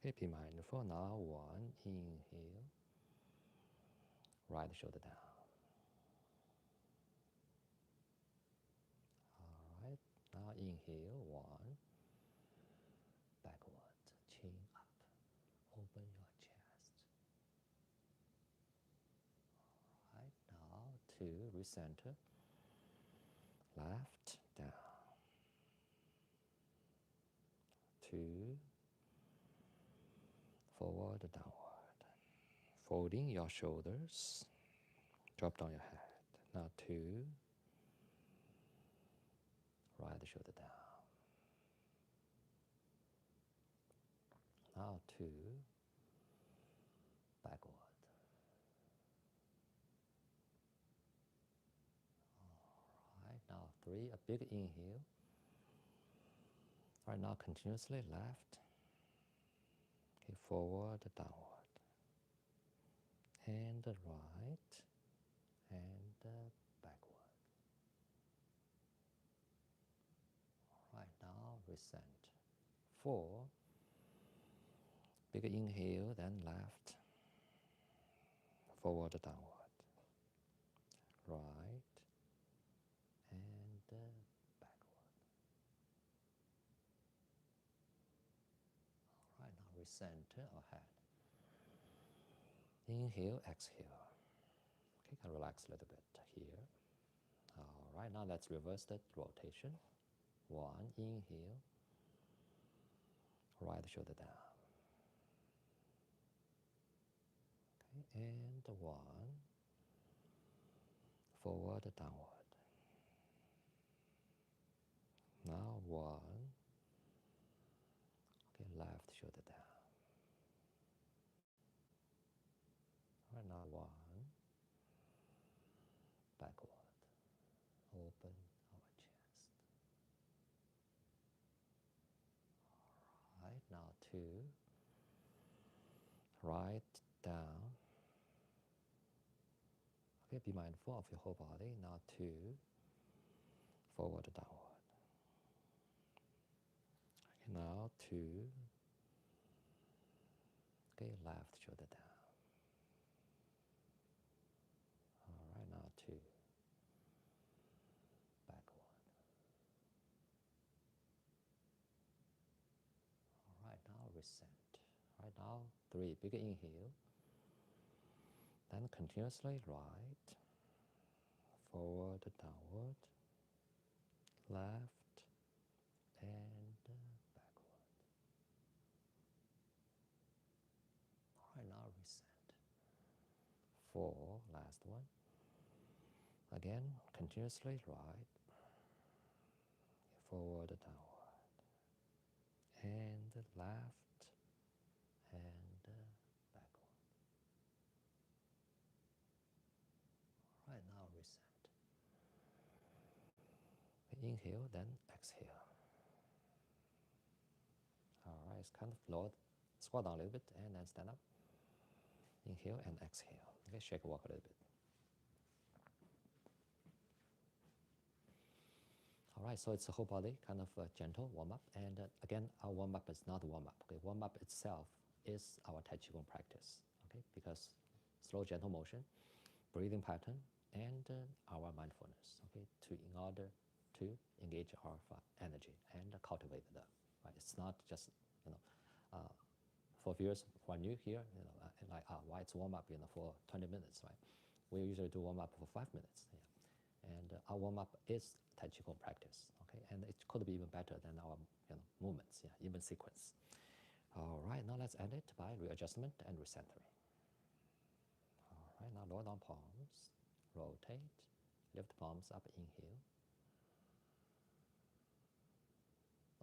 Okay, be mindful. Now 1, inhale, right shoulder down. All right, now inhale, 1, backward, chin up, open your chest. All right, now 2, recenter, left, down. 2, forward, downward. Folding your shoulders, drop down your head. Now 2, right shoulder down. Now 2, backward. All right, now 3, a big inhale. All right, now continuously left, okay, forward, downward, and right, and backward. All right, now recent. 4, big inhale, then left, forward, downward, right, and backward. All right, now recenter our head. Inhale, exhale. Okay, can relax a little bit here. All right, now let's reverse the rotation. 1, inhale, right shoulder down. Okay, and 1, forward, downward. Now 1, okay, left shoulder down. All right, now 1, backward, open our chest. All right, now 2, right, down. Okay, be mindful of your whole body. Now 2, forward, downward. Okay, now 2, okay, left shoulder down. All right, now 2, backward. All right, now recent. All right, now 3, big inhale. Then continuously right, forward, downward, left, and backward. All right, now recent. 4, last one. Again, continuously right, forward, downward, and left, and backward. All right, now recent. Inhale, then exhale. All right, it's kind of low. Squat down a little bit and then stand up. Inhale and exhale. Okay, shake, walk a little bit. All right, so it's a whole body kind of gentle warm up. And again, our warm up is not warm up. Okay, warm up itself is our Tai Chi Qigong practice. Okay, because slow, gentle motion, breathing pattern, and our mindfulness. Okay, in order to engage our energy and cultivate them. Right, it's not just for viewers who are new here, why it's warm up for 20 minutes, right? We usually do warm up for 5 minutes. Yeah. And our warm-up is Tai Chi Qigong practice, okay? And it could be even better than our movements, yeah, even sequence. All right, now let's end it by readjustment and recentering. All right, now lower down palms, rotate, lift palms up, inhale.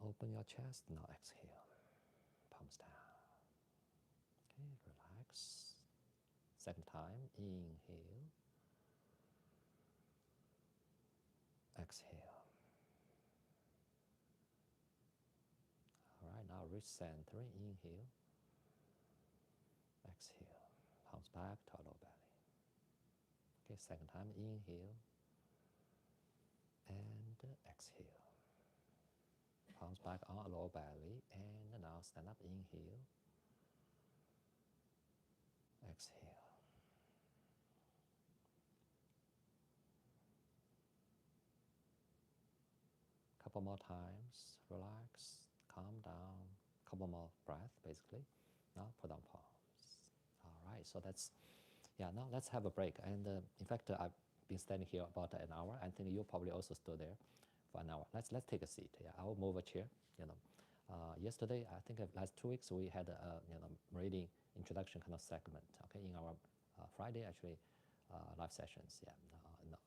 Open your chest, now exhale, palms down. Okay, relax. Second time, inhale, exhale. All right, now recentering, inhale, exhale, palms back to our lower belly. Okay, second time, inhale, and exhale. Palms back on our lower belly, and now stand up, inhale, exhale. Couple more times, relax, calm down, couple more breath, basically. Now put down palms. All right, so that's, yeah, now let's have a break. And in fact, I've been standing here about an hour. I think you probably also stood there for an hour. Let's take a seat. Yeah, I'll move a chair, yesterday, I think last 2 weeks, we had a, meridian introduction kind of segment, okay, in our Friday, actually, live sessions, yeah. No.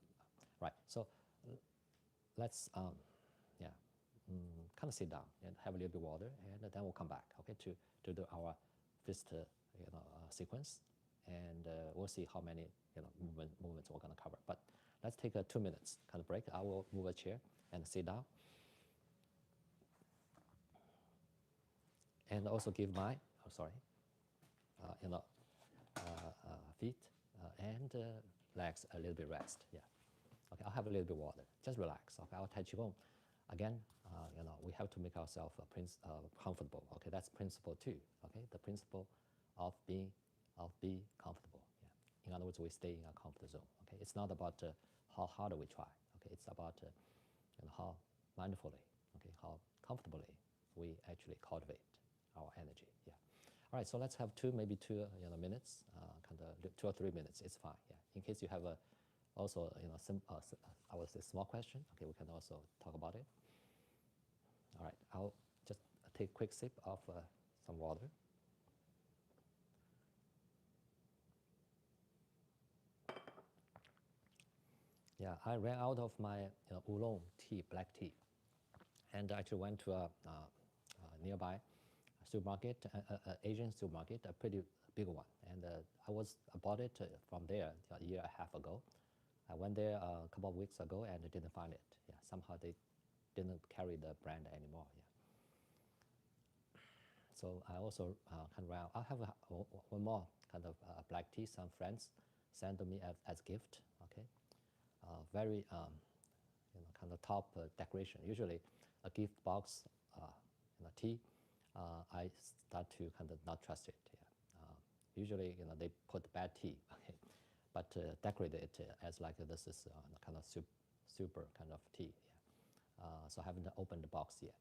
Right, so let's, kind of sit down and have a little bit of water, and then we'll come back, okay, to do our fist, sequence, and we'll see how many, movements we're going to cover. But let's take a 2 minutes kind of break. I will move a chair and sit down, and also give my, feet and legs a little bit rest. Yeah. Okay, I'll have a little bit of water. Just relax. Okay, our Tai Chi Qigong, again, we have to make ourselves comfortable. Okay, that's principle 2. Okay, the principle of being comfortable. Yeah. In other words, we stay in our comfort zone. Okay, it's not about how hard we try. Okay, it's about how mindfully, okay, how comfortably we actually cultivate our energy. Yeah. All right, so let's have maybe two minutes, kind of 2 or 3 minutes. It's fine. Yeah. In case you have a also, I would say small question. Okay, we can also talk about it. All right, I'll just take a quick sip of some water. Yeah, I ran out of my oolong tea, black tea, and I actually went to a nearby supermarket, Asian supermarket, a pretty big one, and I bought it from there a year and a half ago. I went there a couple of weeks ago and didn't find it. Yeah, somehow they didn't carry the brand anymore. Yeah. So I also kind of ran. I have one more kind of black tea. Some friends sent to me as gift. Okay, very kind of top decoration. Usually, a gift box, tea. I start to kind of not trust it. Yeah. Usually, they put bad tea. Okay. But decorate it as like this is kind of super kind of tea. Yeah. So I haven't opened the box yet.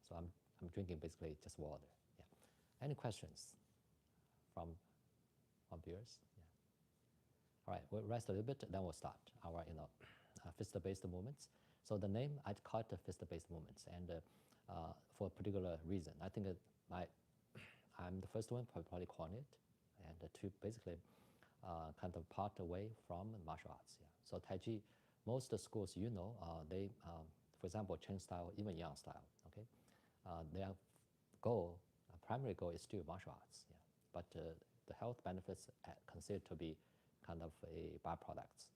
So I'm drinking basically just water. Yeah. Any questions from viewers? Yeah. All right, we'll rest a little bit, then we'll start our fist-based movements. So the name, I'd call it fist-based movements, and for a particular reason. I think I'm the first one probably calling it, and to basically kind of part away from martial arts. Yeah. So Tai Chi, most schools, they, for example, Chen style, even Yang style, okay, their goal, primary goal is still martial arts. Yeah. But the health benefits are considered to be kind of a byproducts.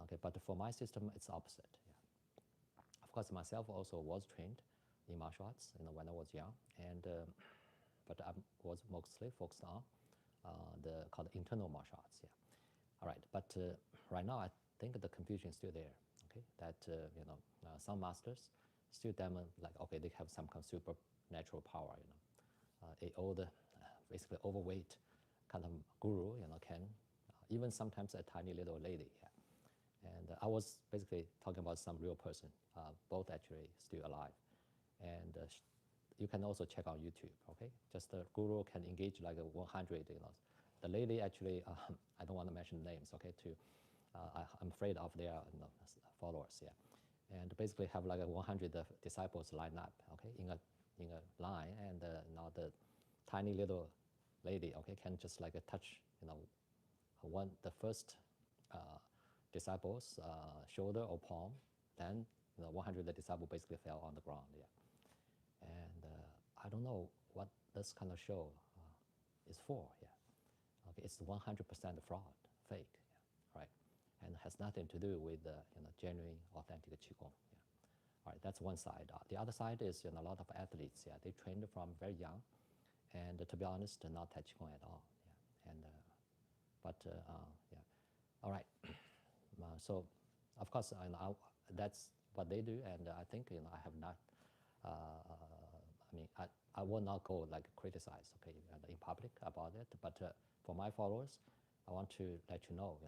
Okay, but for my system, it's opposite. Yeah. Of course, myself also was trained in martial arts, when I was young, and but I was mostly focused on called internal martial arts. Yeah. All right, but right now I think the confusion is still there. Okay, that some masters still like, okay, they have some kind of supernatural power. A old, basically overweight kind of guru, can even sometimes a tiny little lady. Yeah. And I was basically talking about some real person, both actually still alive, and you can also check on YouTube. Okay, just the guru can engage like a 100. The lady actually, I don't want to mention names. Okay, I'm afraid of their followers. Yeah, and basically have like a 100 disciples line up. Okay, in a line, and now the tiny little lady, okay, can just like touch, the first disciple's shoulder or palm, then 100 disciples basically fell on the ground. Yeah, and I don't know what this kind of show is for. Yeah, okay, it's 100% fraud, fake, yeah, right, and has nothing to do with genuine, authentic qigong. Yeah. All right, that's one side. The other side is a lot of athletes. Yeah, they trained from very young, and to be honest, not Tai Qigong at all. Yeah, and yeah, all right. So, of course, that's what they do, and I think I have not. I will not go like criticize, okay, in public about it. But for my followers, I want to let you know,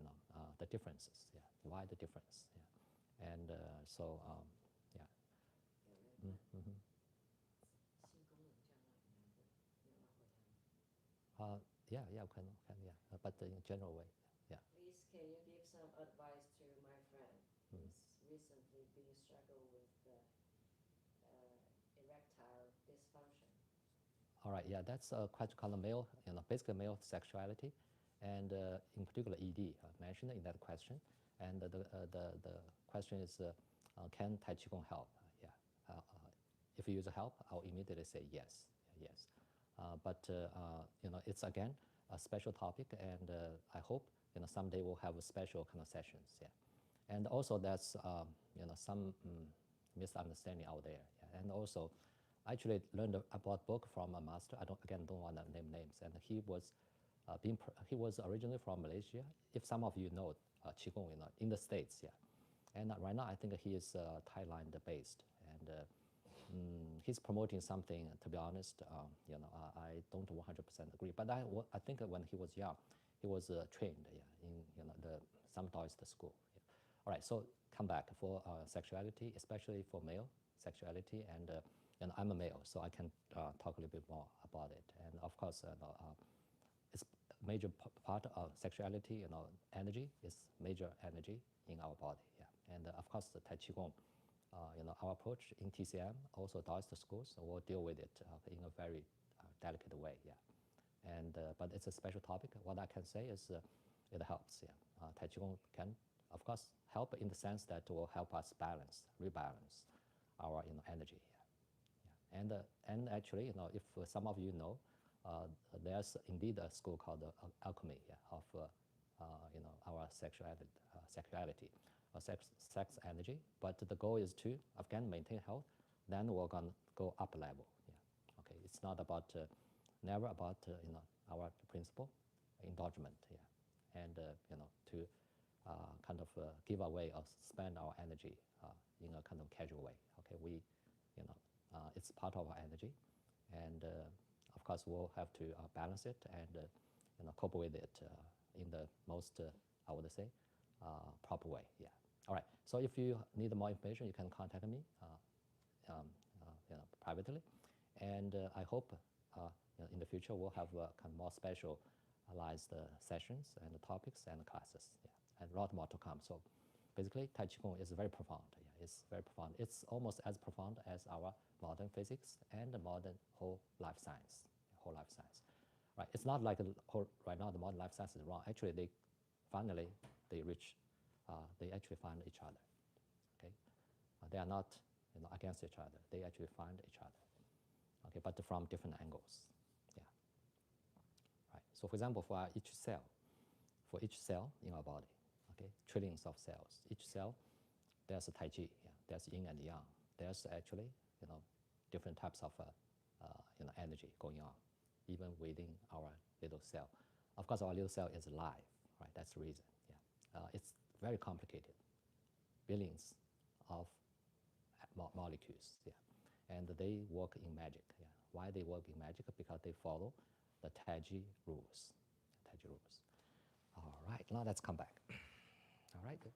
the differences. Yeah, why the difference? Yeah, and so yeah. Mm-hmm. Yeah, yeah, but in a general way, yeah. Please, can you give some advice to my friend who's recently been struggling with erectile dysfunction? All right, yeah, that's a question called male, basically male sexuality, and in particular ED mentioned in that question. And the question is, can Tai Qigong help? Yeah, if you use help, I'll immediately say yes, yes. But it's again a special topic, and I hope someday we'll have a special kind of sessions. Yeah, and also there's some misunderstanding out there, yeah. And also I actually learned about book from a master. I don't want to name names, and he was originally from Malaysia. If some of you know Qigong, in the States, yeah. And right now I think he is Thailand based, and he's promoting something. To be honest, I don't 100% agree. But I think when he was young, he was trained, yeah, in some Taoist school. Yeah. All right, so come back for sexuality, especially for male sexuality, and I'm a male, so I can talk a little bit more about it. And of course, it's major part of sexuality. Energy is major energy in our body. Yeah, and of course, the Tai Qigong. Our approach in TCM, also Taoist schools, will deal with it in a very delicate way. Yeah, and but it's a special topic. What I can say is it helps. Yeah, Tai Qigong can, of course, help in the sense that it will help us rebalance our energy. Yeah, yeah. And actually, if some of you know, there's indeed a school called alchemy, yeah, of our sexuality. Sex energy, but the goal is to again maintain health. Then we're gonna go up a level. Yeah, okay. It's not about never about our principle, indulgement. Yeah, and to kind of give away or spend our energy in a kind of casual way. Okay, it's part of our energy, and of course we'll have to balance it and cope with it in the most I would say proper way. Yeah. All right. So if you need more information, you can contact me privately, and I hope in the future we'll have kind of more specialized sessions and topics and classes. Yeah, and a lot more to come. So basically, Tai Qigong is very profound. Yeah, it's very profound. It's almost as profound as our modern physics and the modern whole life science. Whole life science. Right. It's not like right now the modern life science is wrong. Actually, they actually find each other. Okay, they are not against each other. They actually find each other. Okay, but from different angles. Yeah. Right. So for example, for each cell in our body, okay, trillions of cells. Each cell, there's a Tai Chi. Yeah, there's yin and yang. There's actually different types of energy going on, even within our little cell. Of course, our little cell is alive. Right. That's the reason. Yeah. It's very complicated, billions of molecules, yeah, and they work in magic. Yeah, why they work in magic? Because they follow the Taichi rules. All right, now let's come back. All right. 说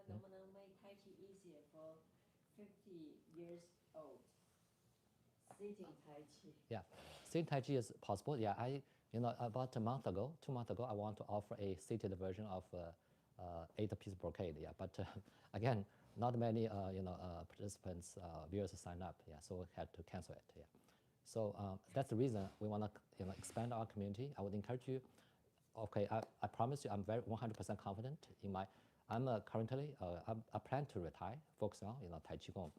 能不能 make Tai Chi easier for 50 years old? Sitting Tai Chi. Yeah, sitting Tai Chi is possible. Yeah, about 2 months ago, I want to offer a seated version of 8-piece brocade. Yeah, but again, not many participants, viewers sign up. Yeah, so we had to cancel it. Yeah, So that's the reason we want to expand our community. I would encourage you. Okay, I promise you, I'm very 100% confident in my. I'm currently I plan to retire, focus on Tai Chi Qigong,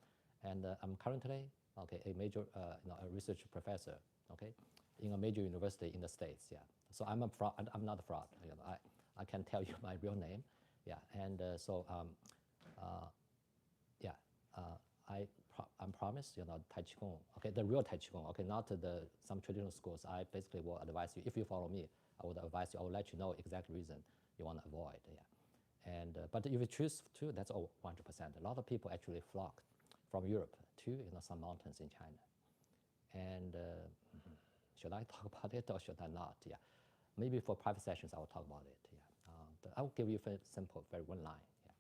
and I'm currently a major a research professor, in a major university in the States. Yeah, so I'm a fraud. I'm not a fraud. I can tell you my real name. Yeah, and yeah, I'm promised, Tai Chi Qigong, the real Tai Chi Qigong, not some traditional schools. I basically will advise you, if you follow me, I would advise you, I will let you know exact reason you want to avoid, yeah. And, but if you choose to, that's all 100%. A lot of people actually flock from Europe to, some mountains in China. And should I talk about it or should I not? Yeah, maybe for private sessions, I will talk about it, yeah. I will give you a simple, very one line, yeah.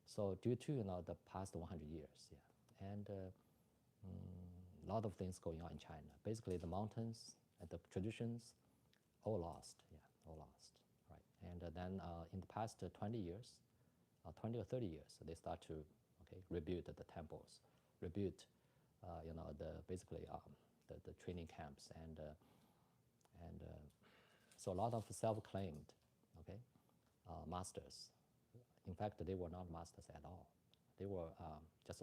So due to, the past 100 years, yeah, and a lot of things going on in China. Basically, the mountains and the traditions, all lost, yeah, all lost, right? And then in the past 20 years, 20 or 30 years, they start to rebuild the temples, rebuild, basically the training camps, and so a lot of self-claimed, masters. In fact, they were not masters at all. They were just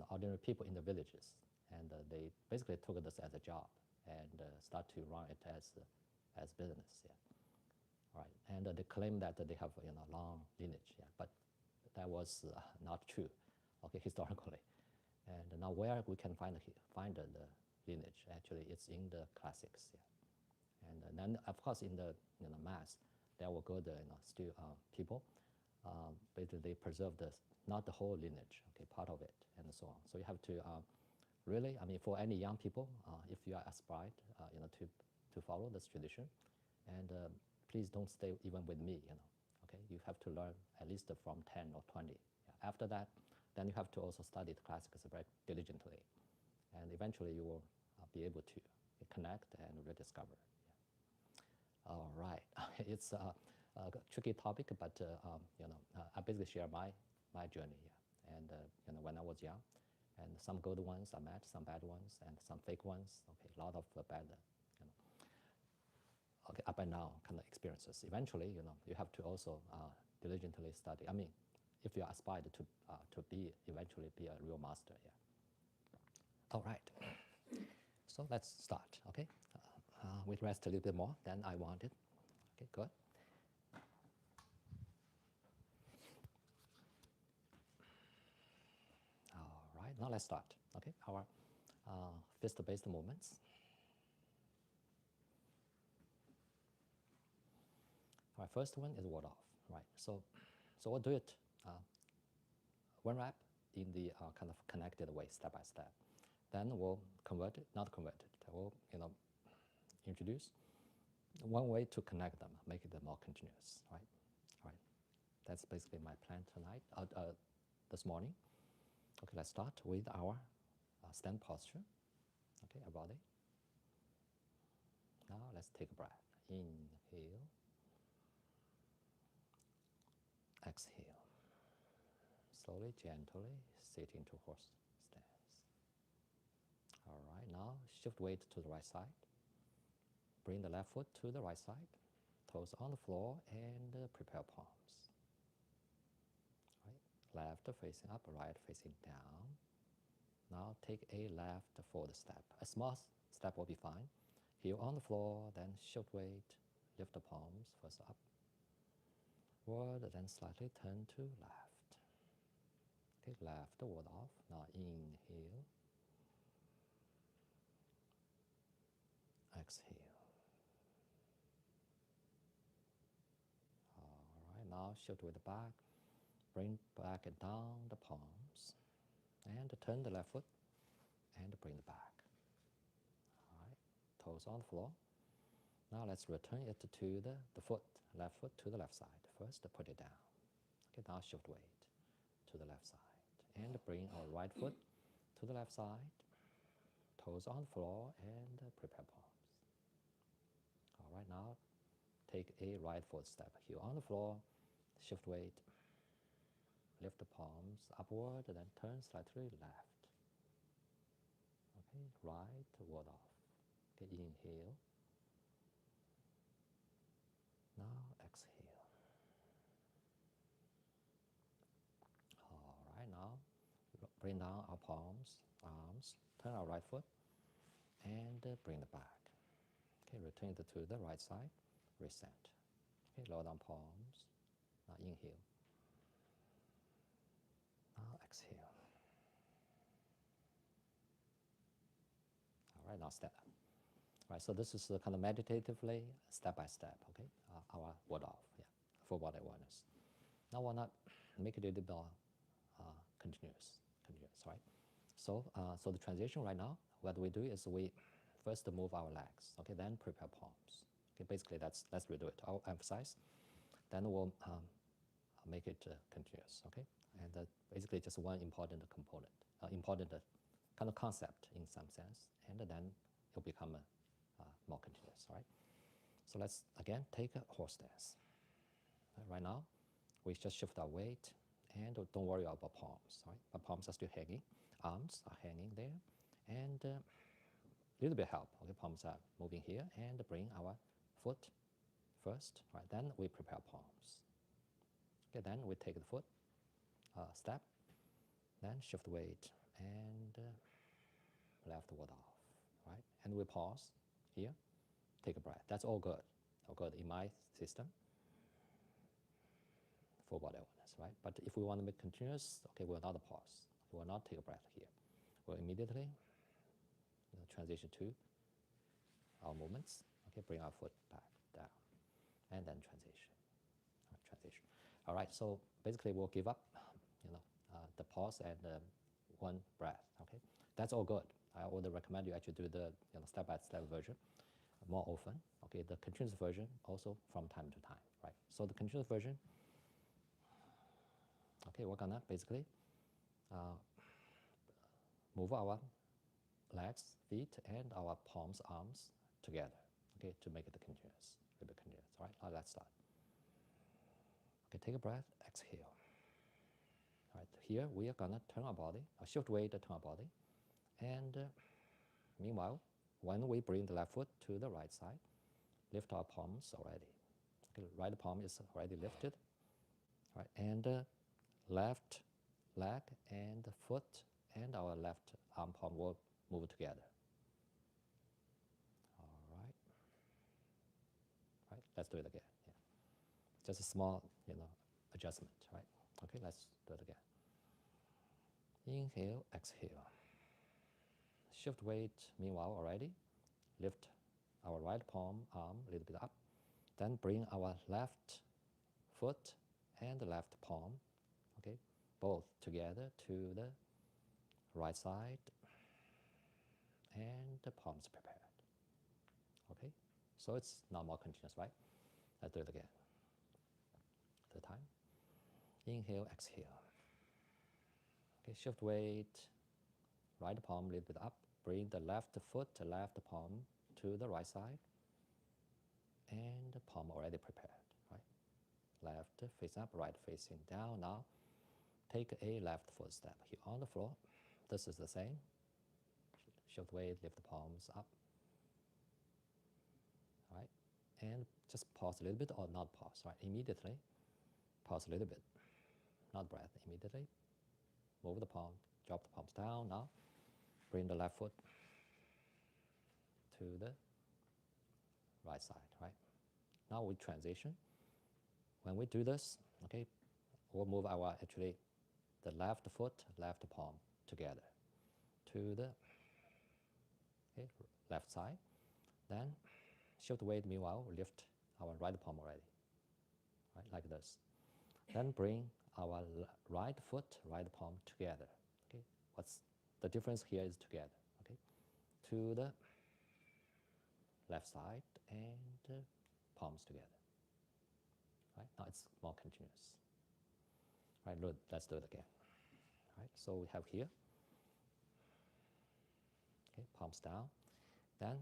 ordinary people in the villages, and they basically took this as a job and start to run it as business, yeah. Right, and they claim that they have long lineage, yeah, but that was not true, historically. And now where we can find the lineage, actually, it's in the classics, yeah. And then, of course, in the mass, there were good still people. Basically, they preserve not the whole lineage, part of it, and so on. So you have to really, I mean, for any young people, if you are aspired, to follow this tradition, and please don't stay even with me, You have to learn at least from 10 or 20. Yeah. After that, then you have to also study the classics very diligently, and eventually you will be able to connect and rediscover. Yeah. All right, it's a tricky topic, but I basically share my journey, yeah. And when I was young, and some good ones I met, some bad ones, and some fake ones. A lot of bad, up and down kind of experiences. Eventually, you have to also diligently study. I mean, if you are aspired to eventually be a real master, yeah. All right. So let's start. Okay. We rest a little bit more than I wanted. Okay, good. All right. Now let's start. Okay, our fist-based movements. All right, first one is ward off, right? So we'll do it one rep in the kind of connected way, step by step. Then we'll convert it, not convert it. We'll introduce one way to connect them, make it more continuous, right? All right. That's basically my plan tonight, this morning. Okay, let's start with our stand posture. Okay, our body. Now let's take a breath. Inhale. Exhale. Slowly, gently sit into horse stance. All right, now shift weight to the right side. Bring the left foot to the right side. Toes on the floor and prepare palms. Right. Left facing up, right facing down. Now take a left forward step. A small step will be fine. Heel on the floor, then shift weight, lift the palms, first up. Forward, then slightly turn to left. Okay, left ward off. Now inhale. Exhale. All right, now shift with the back. Bring back and down the palms. And turn the left foot and bring it back. All right, toes on the floor. Now let's return it to the foot, left foot to the left side. First, put it down. Okay, now shift weight to the left side. And bring our right foot to the left side. Toes on the floor and prepare palms. All right, now take a right foot step. Heel on the floor, shift weight. Lift the palms upward, then turn slightly left. Okay, right, ward off. Okay, inhale. Now exhale. All right, now bring down our palms, arms, turn our right foot, and bring it back. Okay, return it to the right side, reset. Okay, lower down palms. Now inhale. Now exhale. All right, now step. Right, so this is kind of meditatively, step by step, okay? Our ward off, yeah, full body awareness. Now we're not make it a little bit more continuous, right? So, so the transition right now, what we do is we first move our legs, okay, then prepare palms. Okay, basically let's redo it. I'll emphasize. Then we'll make it continuous, okay? And basically just one important component, important kind of concept in some sense, and then it'll become more continuous, right? So let's again take a horse stance. Right now, we just shift our weight, and don't worry about palms, right? But palms are still hanging, arms are hanging there, and a little bit help. Okay, palms are moving here, and bring our foot first, right? Then we prepare palms. Okay, then we take the foot step, then shift weight, and left ward off, right? And we pause here, take a breath. That's all good, in my system. Full body awareness, right? But if we want to make continuous, okay, we'll not pause. We will not take a breath here. We'll immediately transition to our movements. Okay, bring our foot back down, and then transition. Transition. All right. So basically, we'll give up, the pause and one breath. Okay, that's all good. I would recommend you actually do the step-by-step version more often. Okay, the continuous version also from time to time. Right. So the continuous version. Okay, we're gonna basically move our legs, feet, and our palms, arms together. Okay, to make it continuous, a little bit continuous. All right, now let's start. Okay, take a breath, exhale. All right, here we are gonna turn our body, shift weight, turn our body, and meanwhile, when we bring the left foot to the right side, lift our palms already. Okay, right palm is already lifted. Right, and left leg and foot and our left arm palm will move together. All right. Right, let's do it again. Yeah. Just a small, adjustment, right? Okay, let's do it again. Inhale, exhale. Shift weight, meanwhile, already. Lift our right palm, arm a little bit up. Then bring our left foot and the left palm, okay, both together to the right side, and the palms prepared. Okay, so it's now more continuous, right? Let's do it again. Third time. Inhale, exhale. Okay, shift weight, right palm a little bit up. Bring the left foot, left palm to the right side, and the palm already prepared, right? Left facing up, right facing down. Now, take a left foot step here on the floor. This is the same. Shift weight, lift the palms up. Right? And just pause a little bit or not pause, right? Immediately, pause a little bit. Not breath, immediately. Move the palm, drop the palms down. Now, bring the left foot to the right side, right? Now we transition. When we do this, okay, we'll move our, the left foot, left palm together to the left side. Then shift weight, meanwhile, lift our right palm already, right, like this. Then bring our right foot, right palm together, okay? What's the difference here is together, okay? To the left side and palms together, right? Now it's more continuous. Right, let's do it again. Right, so we have here, okay, palms down. Then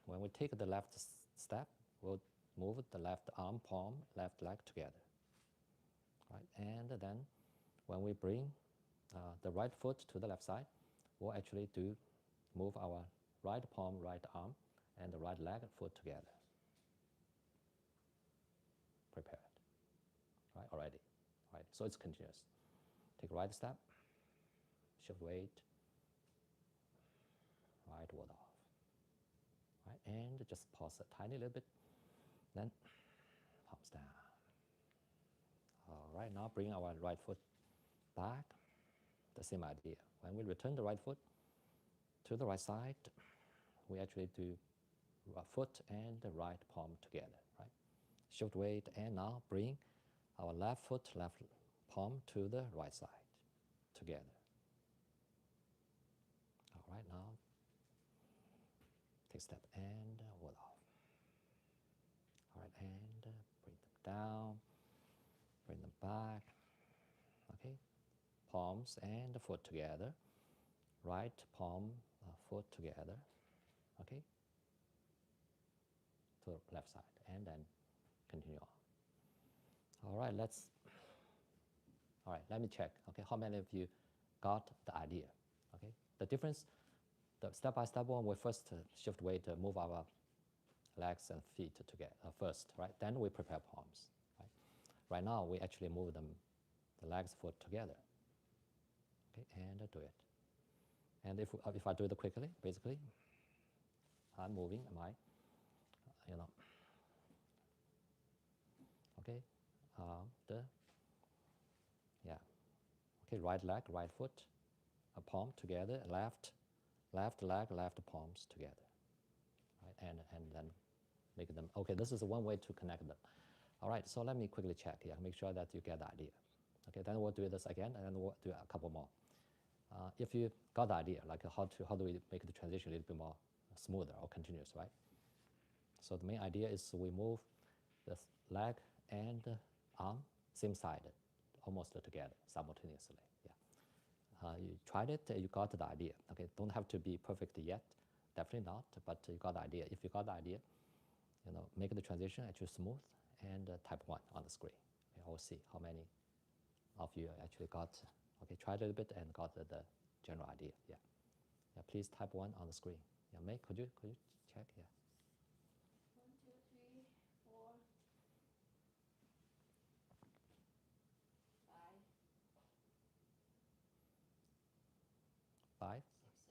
when we take the left step, we'll move the left arm, palm, left leg together. Right, and then when we bring the right foot to the left side, we'll actually do move our right palm, right arm, and the right leg, foot together. Prepared, right, already, right? So it's continuous. Take right step, shift weight, right, ward off, right? And just pause a tiny little bit, then palms down. All right, now bring our right foot back, the same idea. When we return the right foot to the right side, we actually do right foot and the right palm together, right? Shift weight, and now bring our left foot, left palm to the right side together. All right, now take a step and ward off. All right, and bring them down, bring them back. Okay, palms and the foot together. Right palm, foot together. Okay, to the left side, and then continue on. All right, let me check. Okay, how many of you got the idea? Okay, the difference, the step-by-step one, we first shift weight, move our legs and feet together first, right? Then we prepare palms, right? Right now, we actually move them, the legs, foot together. Okay, and do it. And if I do it quickly, basically, I'm moving my, okay, okay, right leg, right foot, a palm together, left leg, left palms together, right? And then make them, okay, this is one way to connect them. All right, so let me quickly check here, make sure that you get the idea. Okay, then we'll do this again, and then we'll do a couple more. If you got the idea, like how do we make the transition a little bit more smoother or continuous, right? So the main idea is we move the leg and arm same side, almost together simultaneously. Yeah. You tried it, you got the idea. Okay, don't have to be perfect yet, definitely not, but you got the idea. If you got the idea, make the transition actually smooth, and type 1 on the screen. Okay, I'll see how many of you actually got. Okay, try it a little bit and got the general idea. Yeah. Yeah, please type 1 on the screen. Yeah, May, could you check? Yeah. 1, 2, 3, 4, 5, 5?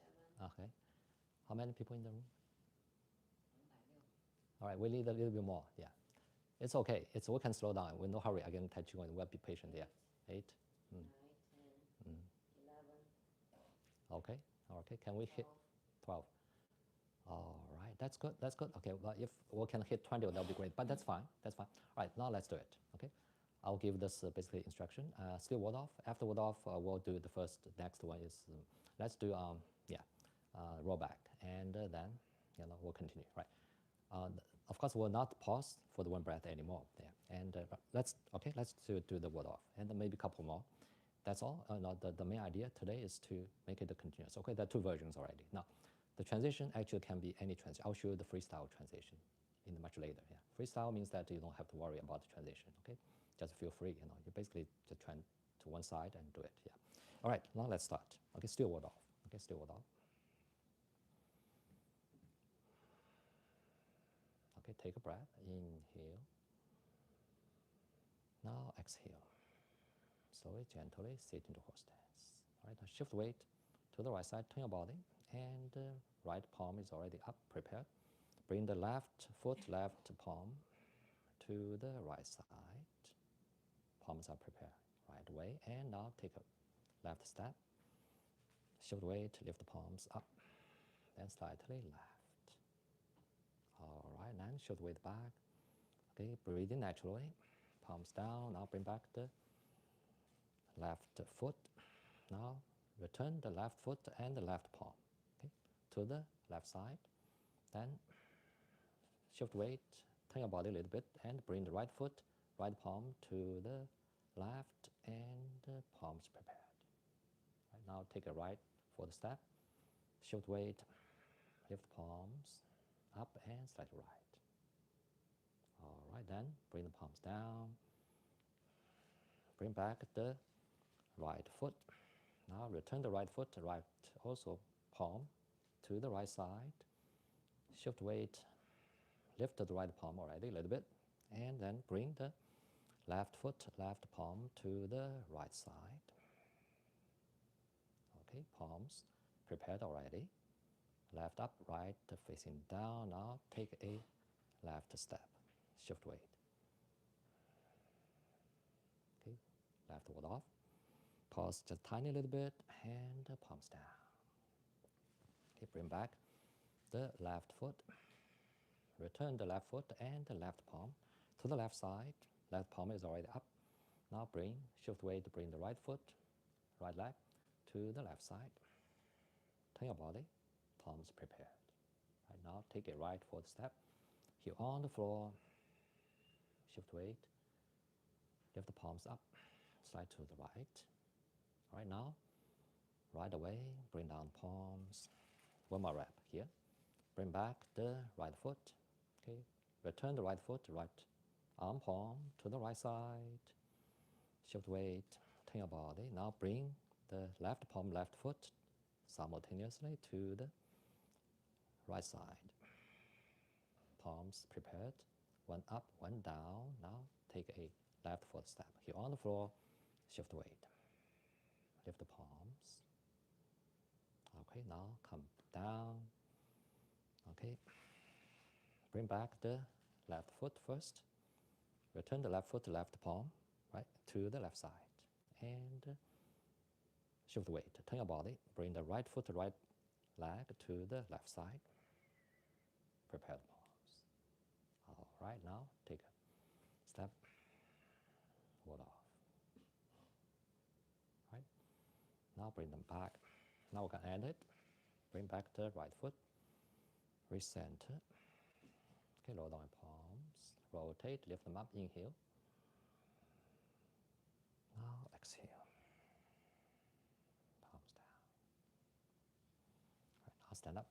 6, 7. Okay. How many people in the room? All right, we need a little bit more. Yeah. It's okay. We can slow down. We're no hurry. Again, Taichi Qigong, we'll be patient. Yeah. 8. 9, 10, 11. Okay. Okay. Can we hit 12? All right. That's good. That's good. Okay. Well, if we can hit 20, that'll be great. But that's fine. That's fine. All right. Now let's do it. Okay. I'll give this basically instruction. Still ward off. After ward off, we'll do the first. Next one is let's do roll back, and then we'll continue. Right. Of course, we'll not pause for the one breath anymore. Yeah. And let's do the ward off, and then maybe a couple more. That's all. The main idea today is to make it continuous. Okay, there are 2 versions already. Now, the transition actually can be any transition. I'll show you the freestyle transition in much later. Yeah, freestyle means that you don't have to worry about the transition. Okay, just feel free. You basically just turn to one side and do it. Yeah. All right, now let's start. Okay, still ward off. Okay, still ward off. Okay, take a breath. Inhale. Now exhale. Slowly, gently sit into horse stance. All right, now shift weight to the right side, turn your body, and right palm is already up, prepared. Bring the left foot, left palm to the right side. Palms are prepared right away, and now take a left step. Shift weight, lift the palms up, then slightly left. All right, then shift weight back. Okay, breathe in naturally. Palms down. Now bring back the left foot. Now return the left foot and the left palm, okay, to the left side. Then shift weight, turn your body a little bit, and bring the right foot, right palm to the left, and palms prepared. Right, now take a right for the step. Shift weight, lift palms up and slightly right. All right, then bring the palms down. Bring back the right foot. Now return the right foot, right also palm to the right side, shift weight, lift the right palm already a little bit, and then bring the left foot, left palm to the right side. Okay, palms prepared already. Left up, right facing down. Now take a left step, shift weight. Okay, left foot off. Pause just tiny little bit, and palms down. Okay, bring back the left foot. Return the left foot and the left palm to the left side. Left palm is already up. Now bring, shift weight, bring the right foot, right leg to the left side. Turn your body, palms prepared. Right now, take a right foot step. Heel on the floor, shift weight, lift the palms up, slide to the right. Right now, right away, bring down palms. One more rep here. Bring back the right foot. Okay, return the right foot, right arm palm to the right side. Shift weight, turn your body. Now bring the left palm, left foot simultaneously to the right side. Palms prepared. One up, one down. Now take a left foot step. Heel on the floor, shift weight. Lift the palms. Okay, now come down. Okay, bring back the left foot first. Return the left foot, left palm, right, to the left side. And shift weight. Turn your body. Bring the right foot, right leg to the left side. Prepare the palms. All right, now take a step. Hold off. Right. Now bring them back. Now we can end it. Bring back the right foot. Recenter. Okay, lower down palms. Rotate, lift them up, inhale. Now exhale. Palms down. Right, now stand up.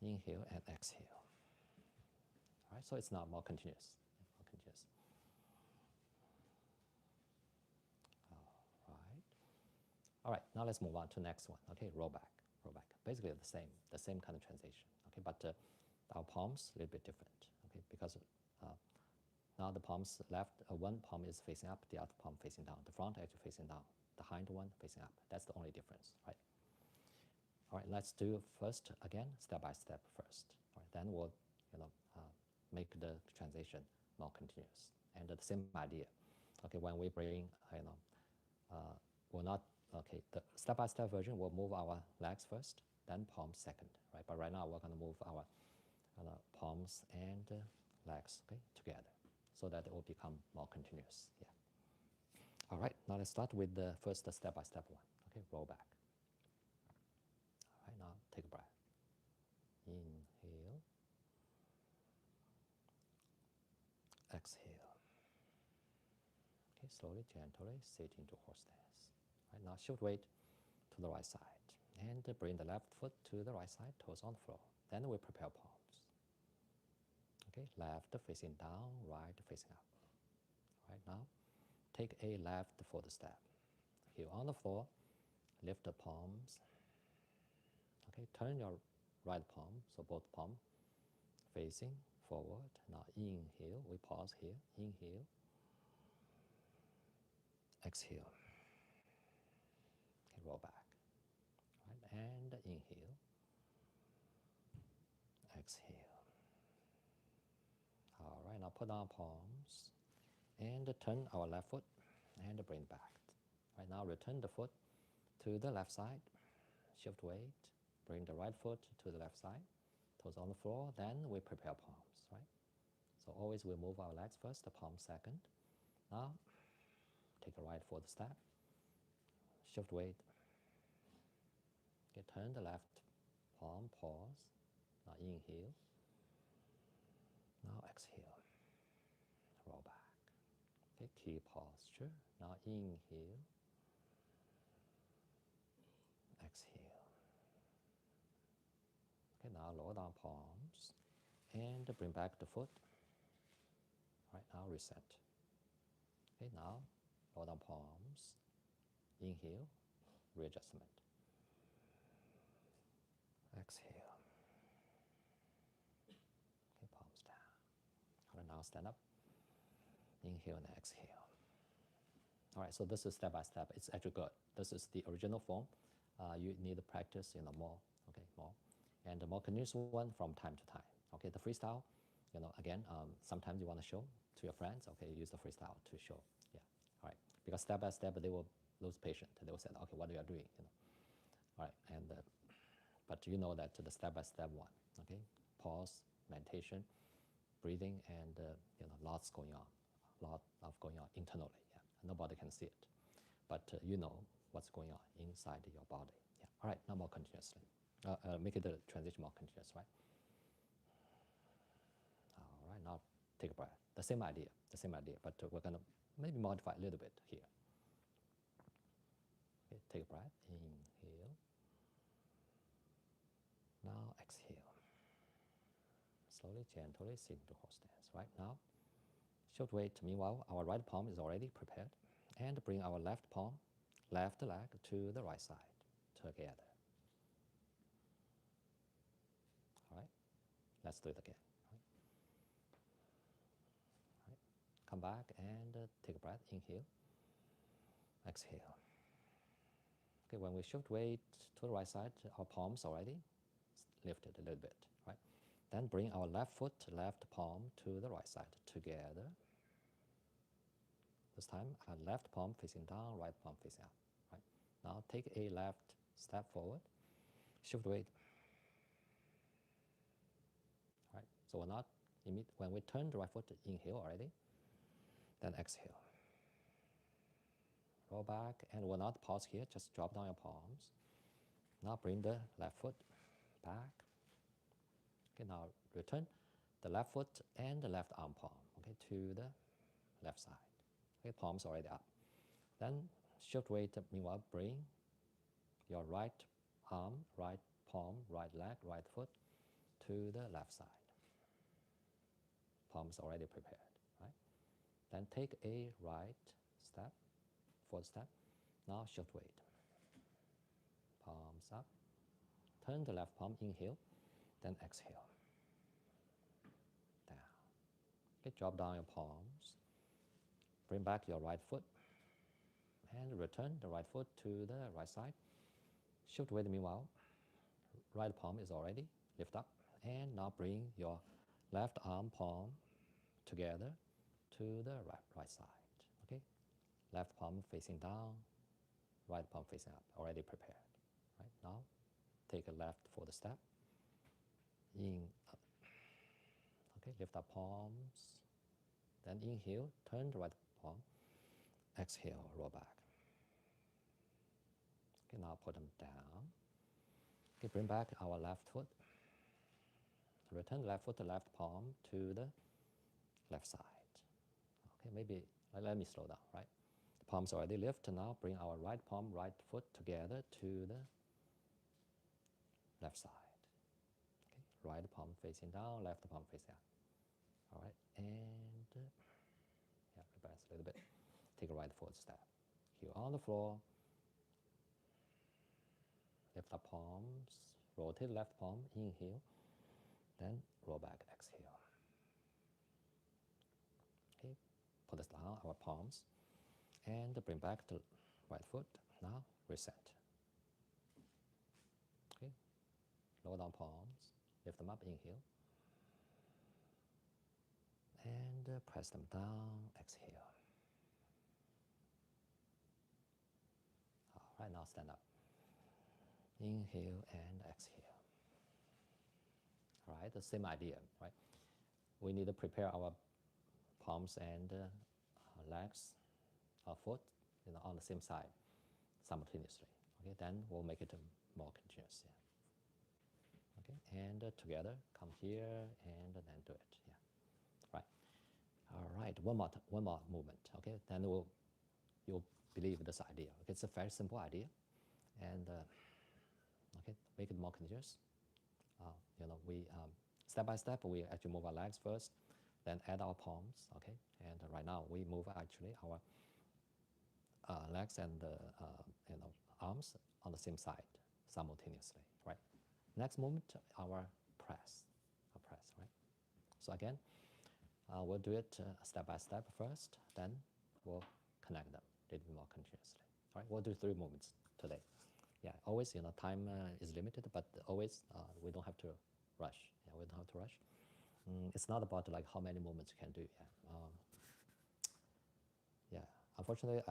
Inhale and exhale. All right, so it's now more continuous. More continuous. All right, now let's move on to the next one. Okay, roll back, roll back. Basically the same kind of transition. Okay, but our palms a little bit different. Okay, because now the palms left, one palm is facing up, the other palm facing down. The front actually facing down, the hind one facing up. That's the only difference, right? All right, let's do first again, step by step first. All right, then we'll, make the transition more continuous. And the same idea. Okay, when we bring, we'll not. Okay, the step-by-step version will move our legs first, then palms second, right? But right now we're going to move our palms and legs, okay, together, so that it will become more continuous. Yeah. All right, now let's start with the first step-by-step one. Okay, roll back. All right, now take a breath. Inhale. Exhale. Okay, slowly, gently sit into horse stance. Right, now shift weight to the right side. And bring the left foot to the right side, toes on the floor. Then we prepare palms. Okay, left facing down, right facing up. Right now, take a left foot step. Heel on the floor, lift the palms. Okay, turn your right palm, so both palms facing forward. Now inhale, we pause here. Inhale. Exhale. Okay, roll back. Right, and inhale. Exhale. All right, now put down palms and turn our left foot and bring back. Right now, return the foot to the left side. Shift weight. Bring the right foot to the left side. Toes on the floor. Then we prepare palms. Right. So always we move our legs first, the palm second. Now, take a right foot step. Shift weight. Okay, turn the left palm, pause. Now inhale. Now exhale. Roll back. Okay, key posture. Now inhale. Exhale. Okay, now lower down palms and bring back the foot. Right, now reset. Okay, now lower down palms. Inhale, readjustment. Exhale. Okay, palms down. All right, now stand up. Inhale and exhale. All right, so this is step by step. It's actually good. This is the original form. You need to practice, more, okay, more. And the more continuous one from time to time. Okay, the freestyle, again, sometimes you want to show to your friends, okay, use the freestyle to show, yeah, all right. Because step by step, they will lose patience. They will say, okay, what are you doing, All right, and, but you know that the step by step one, okay, pause, meditation, breathing, and, lots going on, a lot of going on internally, yeah. Nobody can see it, but you know what's going on inside your body, yeah. All right, now more continuously. Make it the transition more continuous, right? All right, now take a breath. The same idea, but we're gonna maybe modify a little bit here. Okay, take a breath, inhale. Now exhale. Slowly, gently sink into horse stance. Right now, should wait. Meanwhile, our right palm is already prepared. And bring our left palm, left leg to the right side together. All right, let's do it again. All right. Come back and take a breath. Inhale, exhale. Okay, when we shift weight to the right side, our palms already lifted a little bit, right? Then bring our left foot, left palm to the right side together. This time, our left palm facing down, right palm facing up, right? Now take a left step forward, shift weight. Right, so we're not, when we turn the right foot, inhale already, then exhale. Roll back, and we'll not pause here, just drop down your palms. Now bring the left foot back. Okay, now return the left foot and the left arm palm, okay, to the left side. Okay, palms already up. Then shift weight, meanwhile, bring your right arm, right palm, right leg, right foot to the left side. Palms already prepared, right? Then take a right step, forward step. Now shift weight. Palms up. Turn the left palm, inhale, then exhale. Down. Okay, drop down your palms. Bring back your right foot and return the right foot to the right side. Shift weight meanwhile. Right palm is already lift up. And now bring your left arm palm together to the right side. Okay? Left palm facing down, right palm facing up, already prepared. Right? Now, take a left forward step. In, okay, lift up palms. Then inhale, turn the right palm. Exhale, roll back. Okay, now put them down. Okay, bring back our left foot. Return left foot, left palm to the left side. Okay, maybe let me slow down, right? The palms already lift. Now bring our right palm, right foot together to the left side. Okay, right palm facing down, left palm facing up. All right, and yeah, reverse a little bit. Take a right forward step. Heel on the floor. Lift up palms. Rotate left palm. Inhale. Then roll back. Exhale. Okay, put us down our palms, and bring back the right foot. Now reset. Okay, lower down palms. Lift them up. Inhale. And press them down. Exhale. All right, now stand up. Inhale and exhale. All right, the same idea, right? We need to prepare our palms and legs, our foot, on the same side simultaneously. Okay, then we'll make it more continuous. Yeah. Okay, and together, come here and then do it. Yeah. Right. All right. One more movement. Okay, then you'll believe this idea. Okay, it's a very simple idea, and okay, make it more continuous. We step by step we actually move our legs first, then add our palms. Okay, and right now we move actually our legs and arms on the same side simultaneously. Right. Next movement, our press, right? So again, we'll do it step by step first, then we'll connect them a little bit more continuously. All right, we'll do 3 movements today. Yeah, always, time is limited, but always we don't have to rush. Yeah, we don't have to rush. It's not about like how many movements you can do. Yeah. Unfortunately,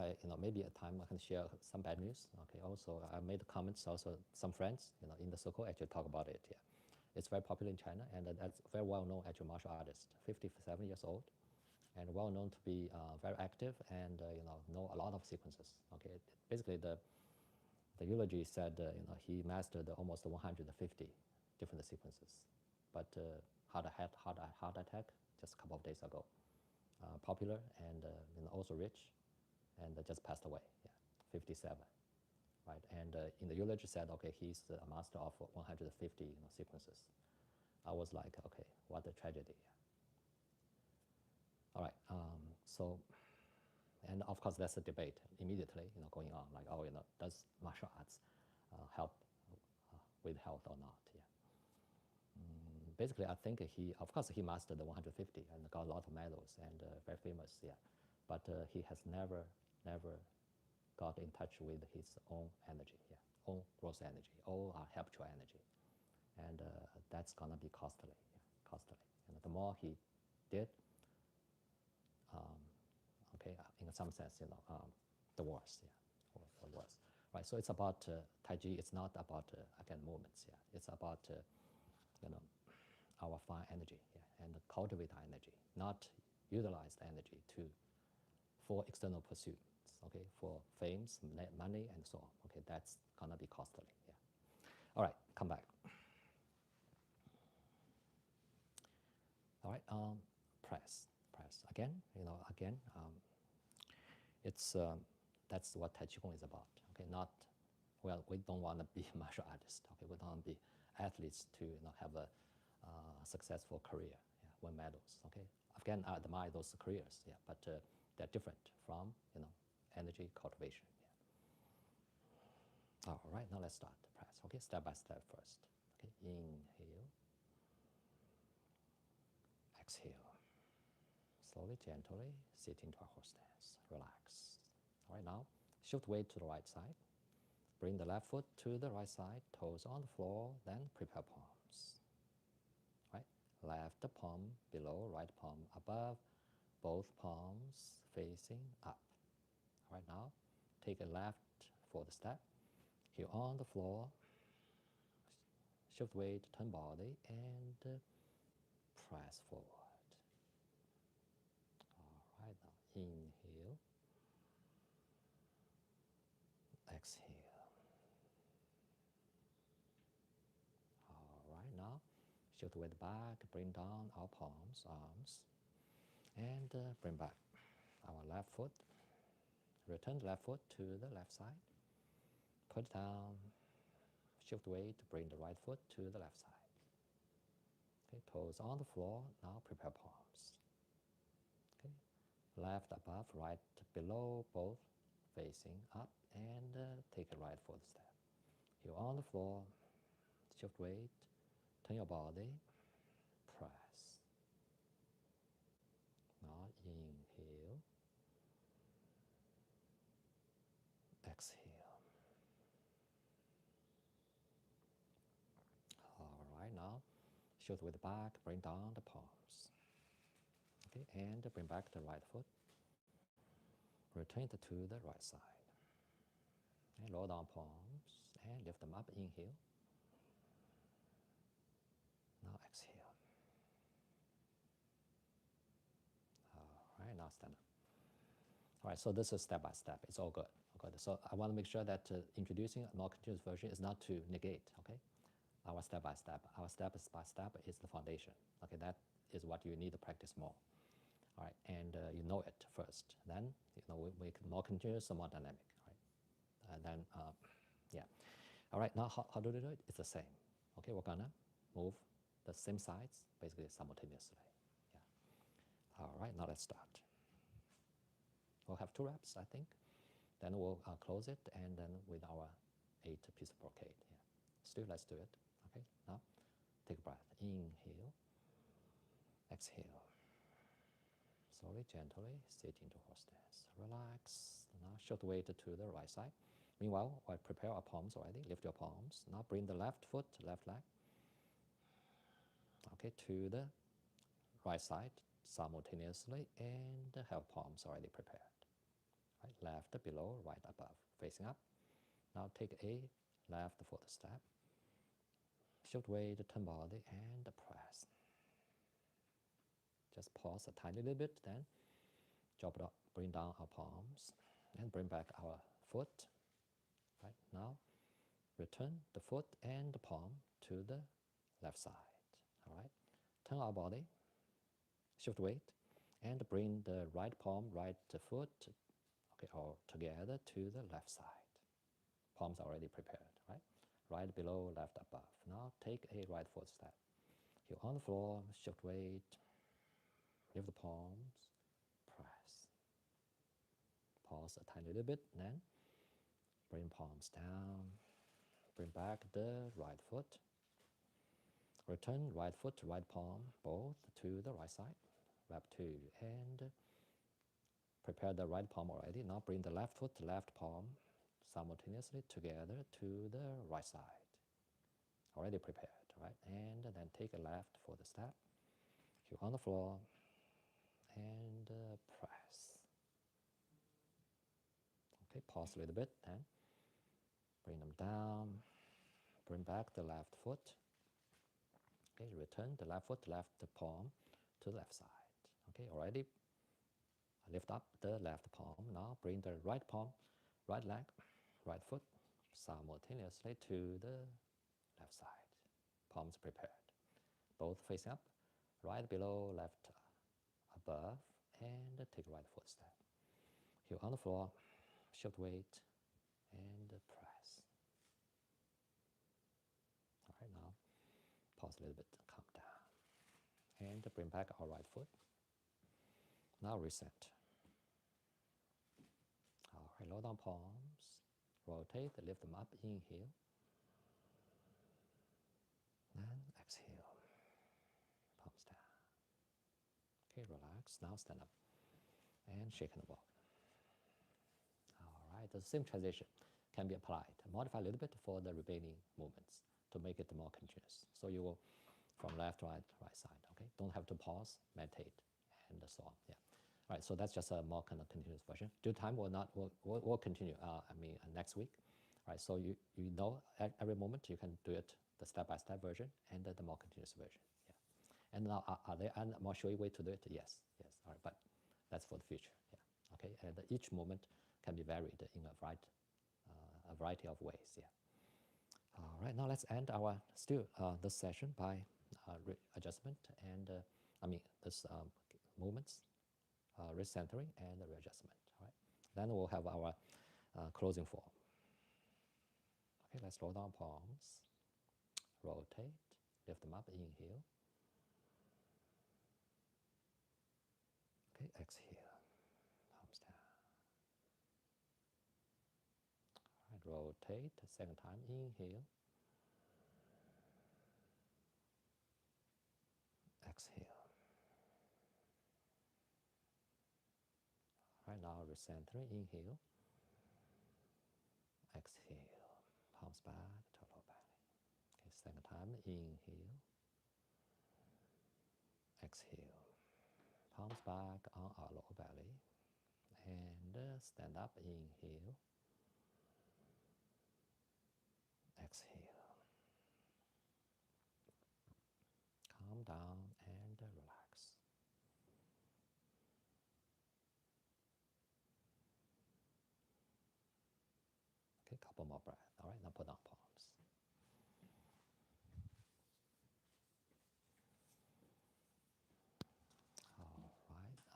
maybe at time I can share some bad news. Okay. Also, I made comments. Also, some friends, in the circle actually talk about it. Yeah, it's very popular in China, and that's very well known actual martial artist, 57 years old, and well known to be very active and know a lot of sequences. Okay. Basically, the eulogy said he mastered almost 150 different sequences, but heart attack just a couple of days ago. Popular and also rich, and just passed away. Yeah, 57, right? And in the eulogy said, okay, he's a master of 150 sequences. I was like, okay, what a tragedy. All right, so, and of course that's a debate immediately going on, like, oh, does martial arts help with health or not? Yeah. Basically, I think of course he mastered the 150 and got a lot of medals and very famous, yeah. But he has never got in touch with his own energy, yeah, own growth energy, own habitual energy, and that's gonna be costly, yeah, costly. And the more he did, okay, in some sense, the worse, yeah, or the worse, right? So it's about Tai Chi. It's not about again movements, yeah. It's about our fine energy, yeah, and cultivate our energy, not utilize the energy for external pursuits, okay, for fame, money, and so on. Okay, that's gonna be costly. Yeah. All right, come back. All right, press again. Again, it's that's what Tai Chi Qigong is about. Okay, not we don't want to be martial artists. Okay, we don't want to be athletes to have a successful career, yeah, win medals. Okay, again, I admire those careers, yeah, but they're different from energy cultivation. Yeah. All right, now let's start the press. Okay, step by step first. Okay, inhale, exhale. Slowly, gently sit into a horse stance. Relax. All right, now shift weight to the right side. Bring the left foot to the right side, toes on the floor, then prepare palms. Right? Left palm below, right palm above, both palms facing up. All right, now take a left for the step. Heel on the floor, shift weight, turn body, and press forward. All right, now inhale, exhale. All right, now shift weight back, bring down our palms, arms, and bring back our left foot. Return the left foot to the left side. Put down, shift weight, bring the right foot to the left side. Okay, toes on the floor, now prepare palms. Okay, left above, right below, both facing up, and take a right foot step. Heel on the floor, shift weight, turn your body, press. Now inhale, exhale. All right, now shift with the back, bring down the palms. Okay, and bring back the right foot. Return it to the right side. And lower down palms and lift them up. Inhale. Now exhale. All right, now stand up. All right, so this is step by step. It's all good. Okay, so I want to make sure that introducing a more continuous version is not to negate, okay, our step by step. Our step by step is the foundation. Okay, that is what you need to practice more. All right, and you know it first. Then we make it more continuous and more dynamic. Right, and then yeah. All right, now how do we do it? It's the same. Okay, we're gonna move the same sides basically simultaneously. Yeah. All right, now let's start. We'll have 2 reps, I think. Then we'll close it, and then with our 8-piece brocade. Yeah. Still, let's do it. Okay, now take a breath. Inhale, exhale. Slowly, gently, sit into horse stance. Relax. Now shift weight to the right side. Meanwhile, I prepare our palms already. Lift your palms. Now bring the left foot, left leg, okay, to the right side simultaneously, and have palms already prepared. Right, left below, right above, facing up. Now take a left foot step. Shift weight, turn body, and press. Just pause a tiny little bit, then drop it up, bring down our palms, and bring back our foot. Right now, return the foot and the palm to the left side. All right, turn our body, shift weight, and bring the right palm, right foot, okay, all together to the left side. Palms already prepared, right? Right below, left above. Now take a right foot step. Heel on the floor, shift weight, lift the palms, press. Pause a tiny little bit, then bring palms down, bring back the right foot. Return right foot, right palm, both to the right side. Wrap two, and prepare the right palm already. Now bring the left foot, left palm simultaneously together to the right side. Already prepared, right? And then take a left for the step. Heel on the floor, and press. Okay, pause a little bit, then bring them down, bring back the left foot. Okay, return the left foot, left palm to the left side. Okay, already lift up the left palm. Now bring the right palm, right leg, right foot simultaneously to the left side. Palms prepared. Both facing up, right below, left above, and take right foot step. Heel on the floor, shift weight, and press. All right, now pause a little bit, calm down, and bring back our right foot. Now reset. All right, lower down palms, rotate, lift them up, inhale, and exhale, palms down. Okay, relax, now stand up, and shake the ball. All right, the same transition can be applied. Modify a little bit for the remaining movements to make it more continuous. So you will from left, right, right side, okay? Don't have to pause, meditate, and so on, yeah. All right, so that's just a more kind of continuous version. Due time will not, will continue, next week. All right, so you know at every moment you can do it, the step-by-step version and the more continuous version, yeah. And now, are there a more showy way to do it? Yes, yes, all right, but that's for the future, yeah, okay? And each movement can be varied in a variety of ways, yeah. All right, now let's end our this session by adjustment and this movements, recentering and readjustment. All right, then we'll have our closing form. Okay, let's roll down palms, rotate, lift them up, inhale. Okay, exhale, palms down. All right, rotate, second time, inhale. Exhale. All right, now recentering, inhale. Exhale, palms back to lower belly. Okay, second time, inhale. Exhale, palms back on our lower belly. And stand up, inhale. Exhale. Calm down and relax. Okay, couple more breaths. All right, now put down palms.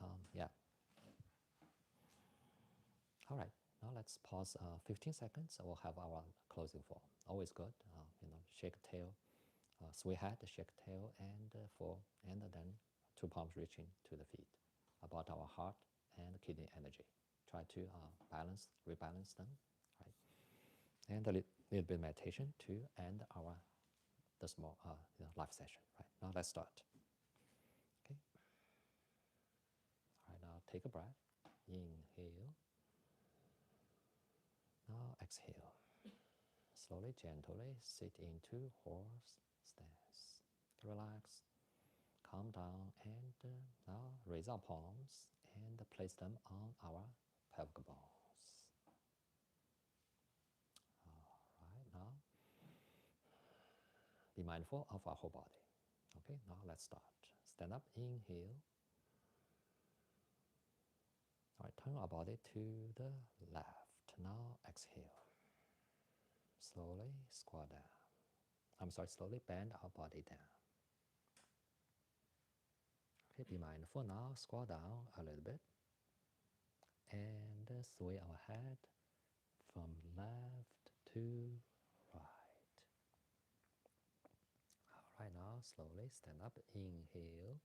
All right, yeah. All right, now let's pause 15 seconds. We'll have our closing form. Always good. Shake tail, sway head, shake tail, and then two palms reaching to the feet. About our heart and kidney energy. Try to rebalance them, right? And a little bit meditation to end our the small live session. Right now, let's start. Okay. All right, now take a breath. Inhale. Now exhale. Slowly, gently sit into horse stance. Relax, calm down, and now raise our palms and place them on our pelvic bones. All right, now be mindful of our whole body. Okay, now let's start. Stand up, inhale. All right, turn our body to the left. Now exhale. Slowly squat down. Slowly bend our body down. Okay, be mindful now, squat down a little bit. And sway our head from left to right. All right, now slowly stand up, inhale.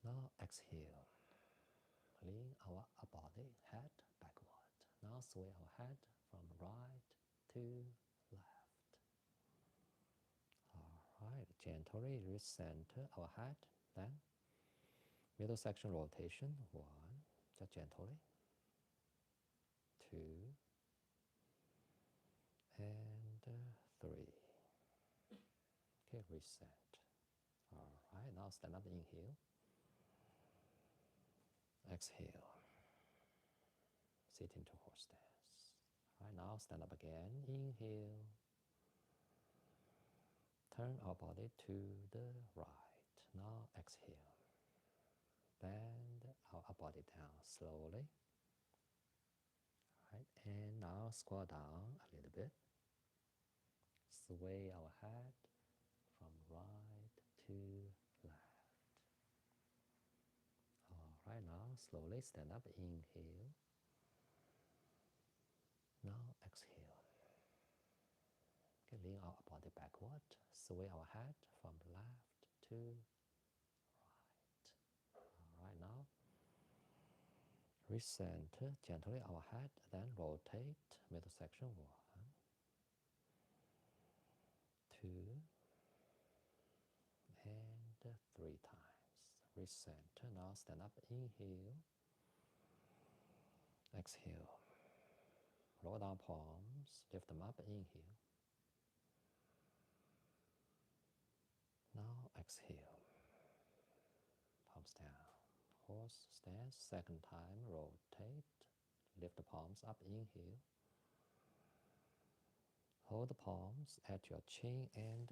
Now exhale. Lean our body, head backward. Now sway our head from right to left. All right, gently recenter our head, then middle section rotation, 1, just gently, 2, and 3. Okay, reset. All right, now stand up, inhale. Exhale. Sit into horse stance. All right, now stand up again. Inhale. Turn our body to the right. Now exhale. Bend our body down slowly. All right, and now squat down a little bit. Sway our head from right to left. All right, now slowly stand up. Inhale. Now exhale. Okay, lean our body backward. Sway our head from left to right. All right, now recenter gently our head, then rotate middle section, 1, 2, and 3 times. Recenter. Now stand up, inhale. Exhale. Roll down palms, lift them up, inhale. Now exhale. Palms down. Horse stance. Second time, rotate. Lift the palms up, inhale. Hold the palms at your chin and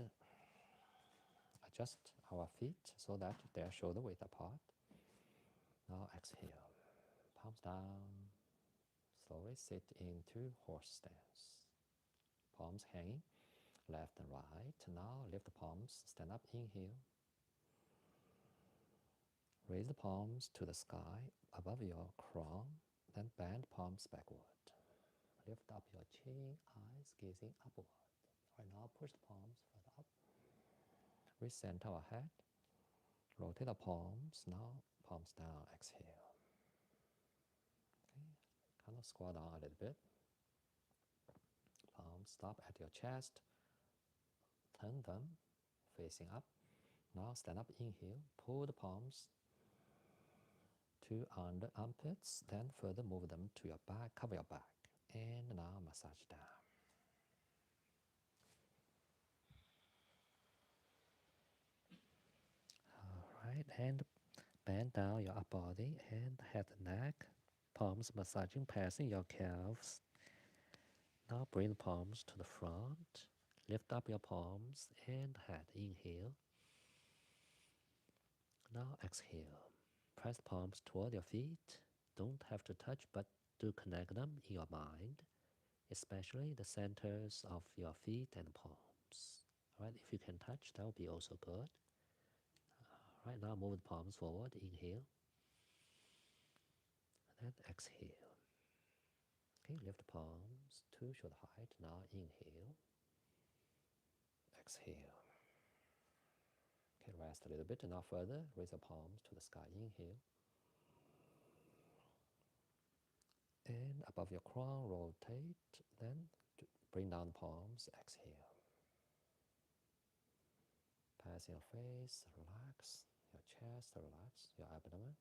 adjust our feet so that they are shoulder width apart. Now exhale. Palms down. Slowly sit into horse stance. Palms hanging, left and right. Now lift the palms, stand up, inhale. Raise the palms to the sky above your crown, then bend palms backward. Lift up your chin, eyes gazing upward. Right now, push the palms further up. Recenter our head. Rotate the palms. Now, palms down. Exhale. Okay. Kind of squat down a little bit. Palms stop at your chest. Turn them facing up. Now stand up, inhale. Pull the palms to under armpits. Then further move them to your back. Cover your back. And now massage down. Alright, and bend down your upper body and head and neck. Palms massaging, passing your calves. Now bring the palms to the front. Lift up your palms and head. Inhale. Now exhale. Press the palms toward your feet. Don't have to touch, but do connect them in your mind, especially the centers of your feet and palms. Alright, if you can touch, that will be also good. Alright, now move the palms forward. Inhale. And exhale. Okay, lift the palms to shoulder height. Now inhale. Exhale. Okay, rest a little bit. Now further, raise your palms to the sky. Inhale. And above your crown, rotate. Then bring down the palms. Exhale. Relax your face, relax your chest, relax your abdomen,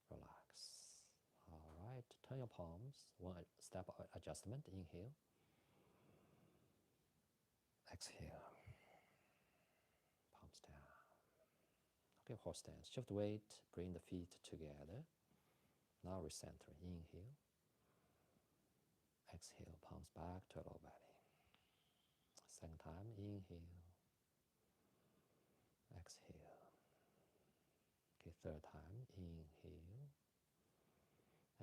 relax. All right, turn your palms, one step adjustment, inhale, exhale, palms down. Okay, horse stance, shift weight, bring the feet together. Now recenter, inhale, exhale, palms back to lower belly. Second time, inhale, exhale. Okay, third time, inhale,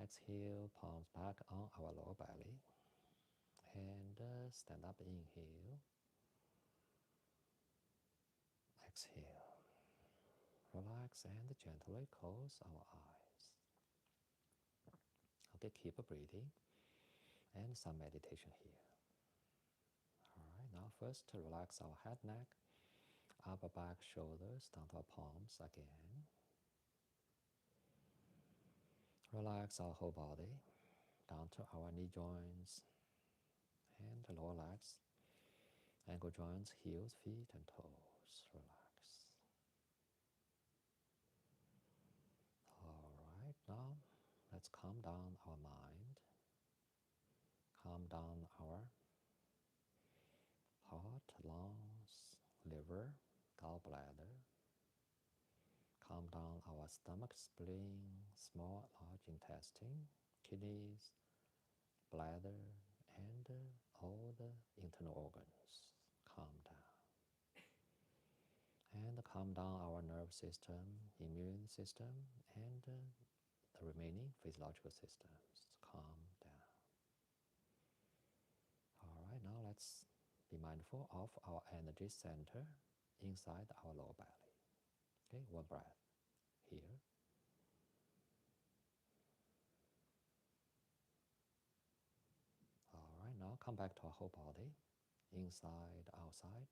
exhale, palms back on our lower belly. And stand up, inhale, exhale. Relax and gently close our eyes. Okay, keep breathing and some meditation here. All right, now first to relax our head, neck, upper back, shoulders, down to our palms again. Relax our whole body, down to our knee joints and the lower legs, ankle joints, heels, feet, and toes. Relax. All right, now let's calm down our mind, calm down our heart, lungs, liver, gallbladder. Calm down our stomach, spleen, small, large intestine, kidneys, bladder, and all the internal organs. Calm down. And calm down our nerve system, immune system, and the remaining physiological systems. Calm down. All right, now let's be mindful of our energy center inside our lower belly. Okay, one breath here. All right, now come back to our whole body, inside, outside,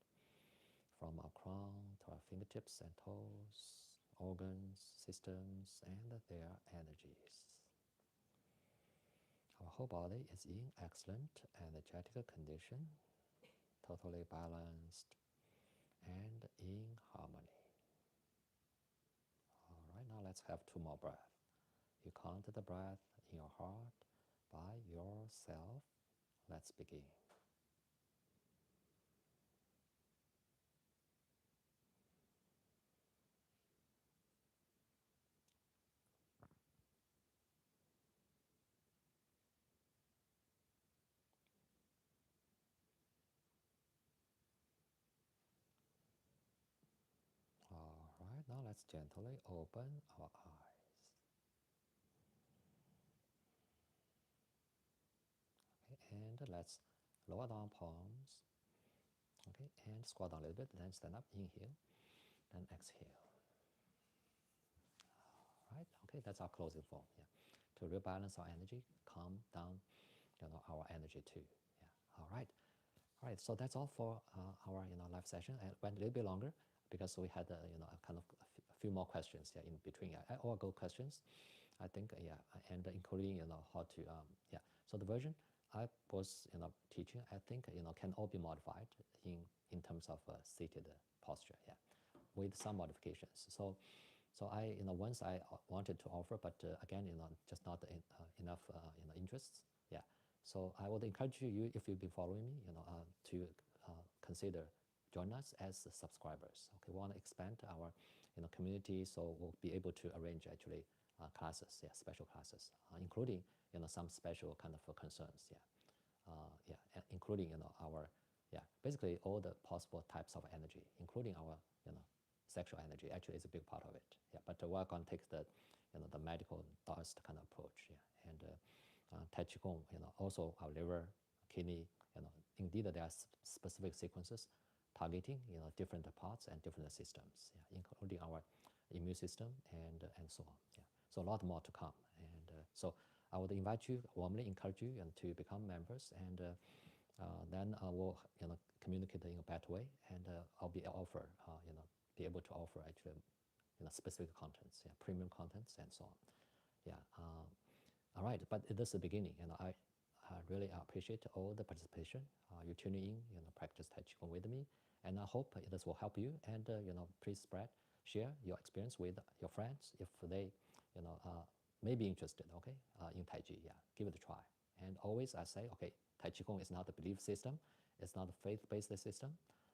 from our crown to our fingertips and toes, organs, systems, and their energies. Our whole body is in excellent energetic condition, totally balanced, and in harmony. All right, now let's have two more breaths. You count the breath in your heart by yourself. Let's begin. All right, now let's gently open our eyes. Okay, and let's lower down palms. Okay, and squat down a little bit, then stand up, inhale, then exhale. All right, okay, that's our closing form, yeah. To rebalance our energy, calm down, our energy too, yeah. All right, so that's all for our, live session. It went a little bit longer because we had, a kind of a few more questions, yeah, in between, all good questions, I think, yeah, and including, how to, yeah. So the version I was, teaching, I think, can all be modified in terms of seated posture, yeah, with some modifications. So I, once I wanted to offer, but again, just not enough, interests, yeah. So I would encourage you, if you've been following me, to consider join us as subscribers. Okay, we want to expand our, community, so we'll be able to arrange actually classes, yeah, special classes, including, some special kind of concerns, yeah, yeah, including, our, yeah, basically all the possible types of energy, including our, sexual energy. Actually, is a big part of it, yeah. But we're going to take the, the medical Taoist kind of approach, yeah, and Taichi Qigong, also our liver, kidney, indeed there are specific sequences targeting, different parts and different systems, yeah, including our immune system and so on, yeah. So a lot more to come, and so I would invite you, warmly encourage you, to become members, and then we'll, communicate in a better way, and I'll be be able to offer actually, specific contents, yeah, premium contents and so on, yeah. All right, but this is the beginning, I really appreciate all the participation. You tuning in, practice Tai Chi Kung with me, and I hope this will help you. And please share your experience with your friends if they, may be interested. Okay, in Tai Chi, yeah, give it a try. And always I say, okay, Tai Chi Kung is not a belief system. It's not a faith-based system.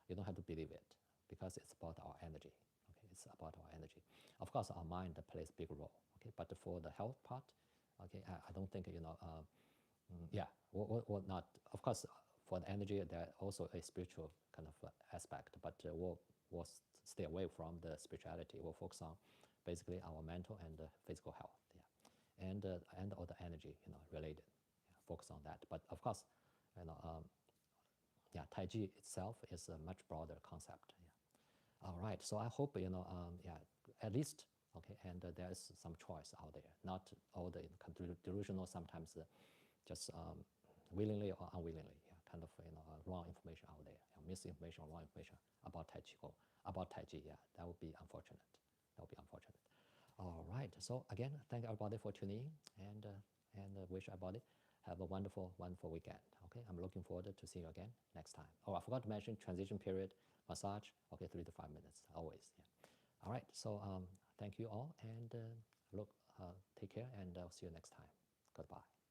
You don't have to believe it because it's about our energy. Okay, it's about our energy. Of course, our mind plays a big role. Okay, but for the health part, okay, I don't think yeah, what not. Of course, for the energy, there also a spiritual kind of aspect, but we'll stay away from the spirituality. We'll focus on basically our mental and physical health. Yeah, and all the energy related. Yeah, focus on that. But of course, yeah, Tai Chi itself is a much broader concept. Yeah. All right. So I hope yeah, at least okay, and there is some choice out there. Not all the delusional. Sometimes just willingly or unwillingly, yeah, kind of wrong information out there, misinformation, wrong information about Tai Chi Go, about Tai Chi. Yeah, that would be unfortunate. That would be unfortunate. All right. So again, thank everybody for tuning in, and wish everybody have a wonderful, wonderful weekend. Okay, I'm looking forward to seeing you again next time. Oh, I forgot to mention transition period massage. Okay, 3 to 5 minutes, always. Yeah. All right. So thank you all, and take care, and I'll see you next time. Goodbye.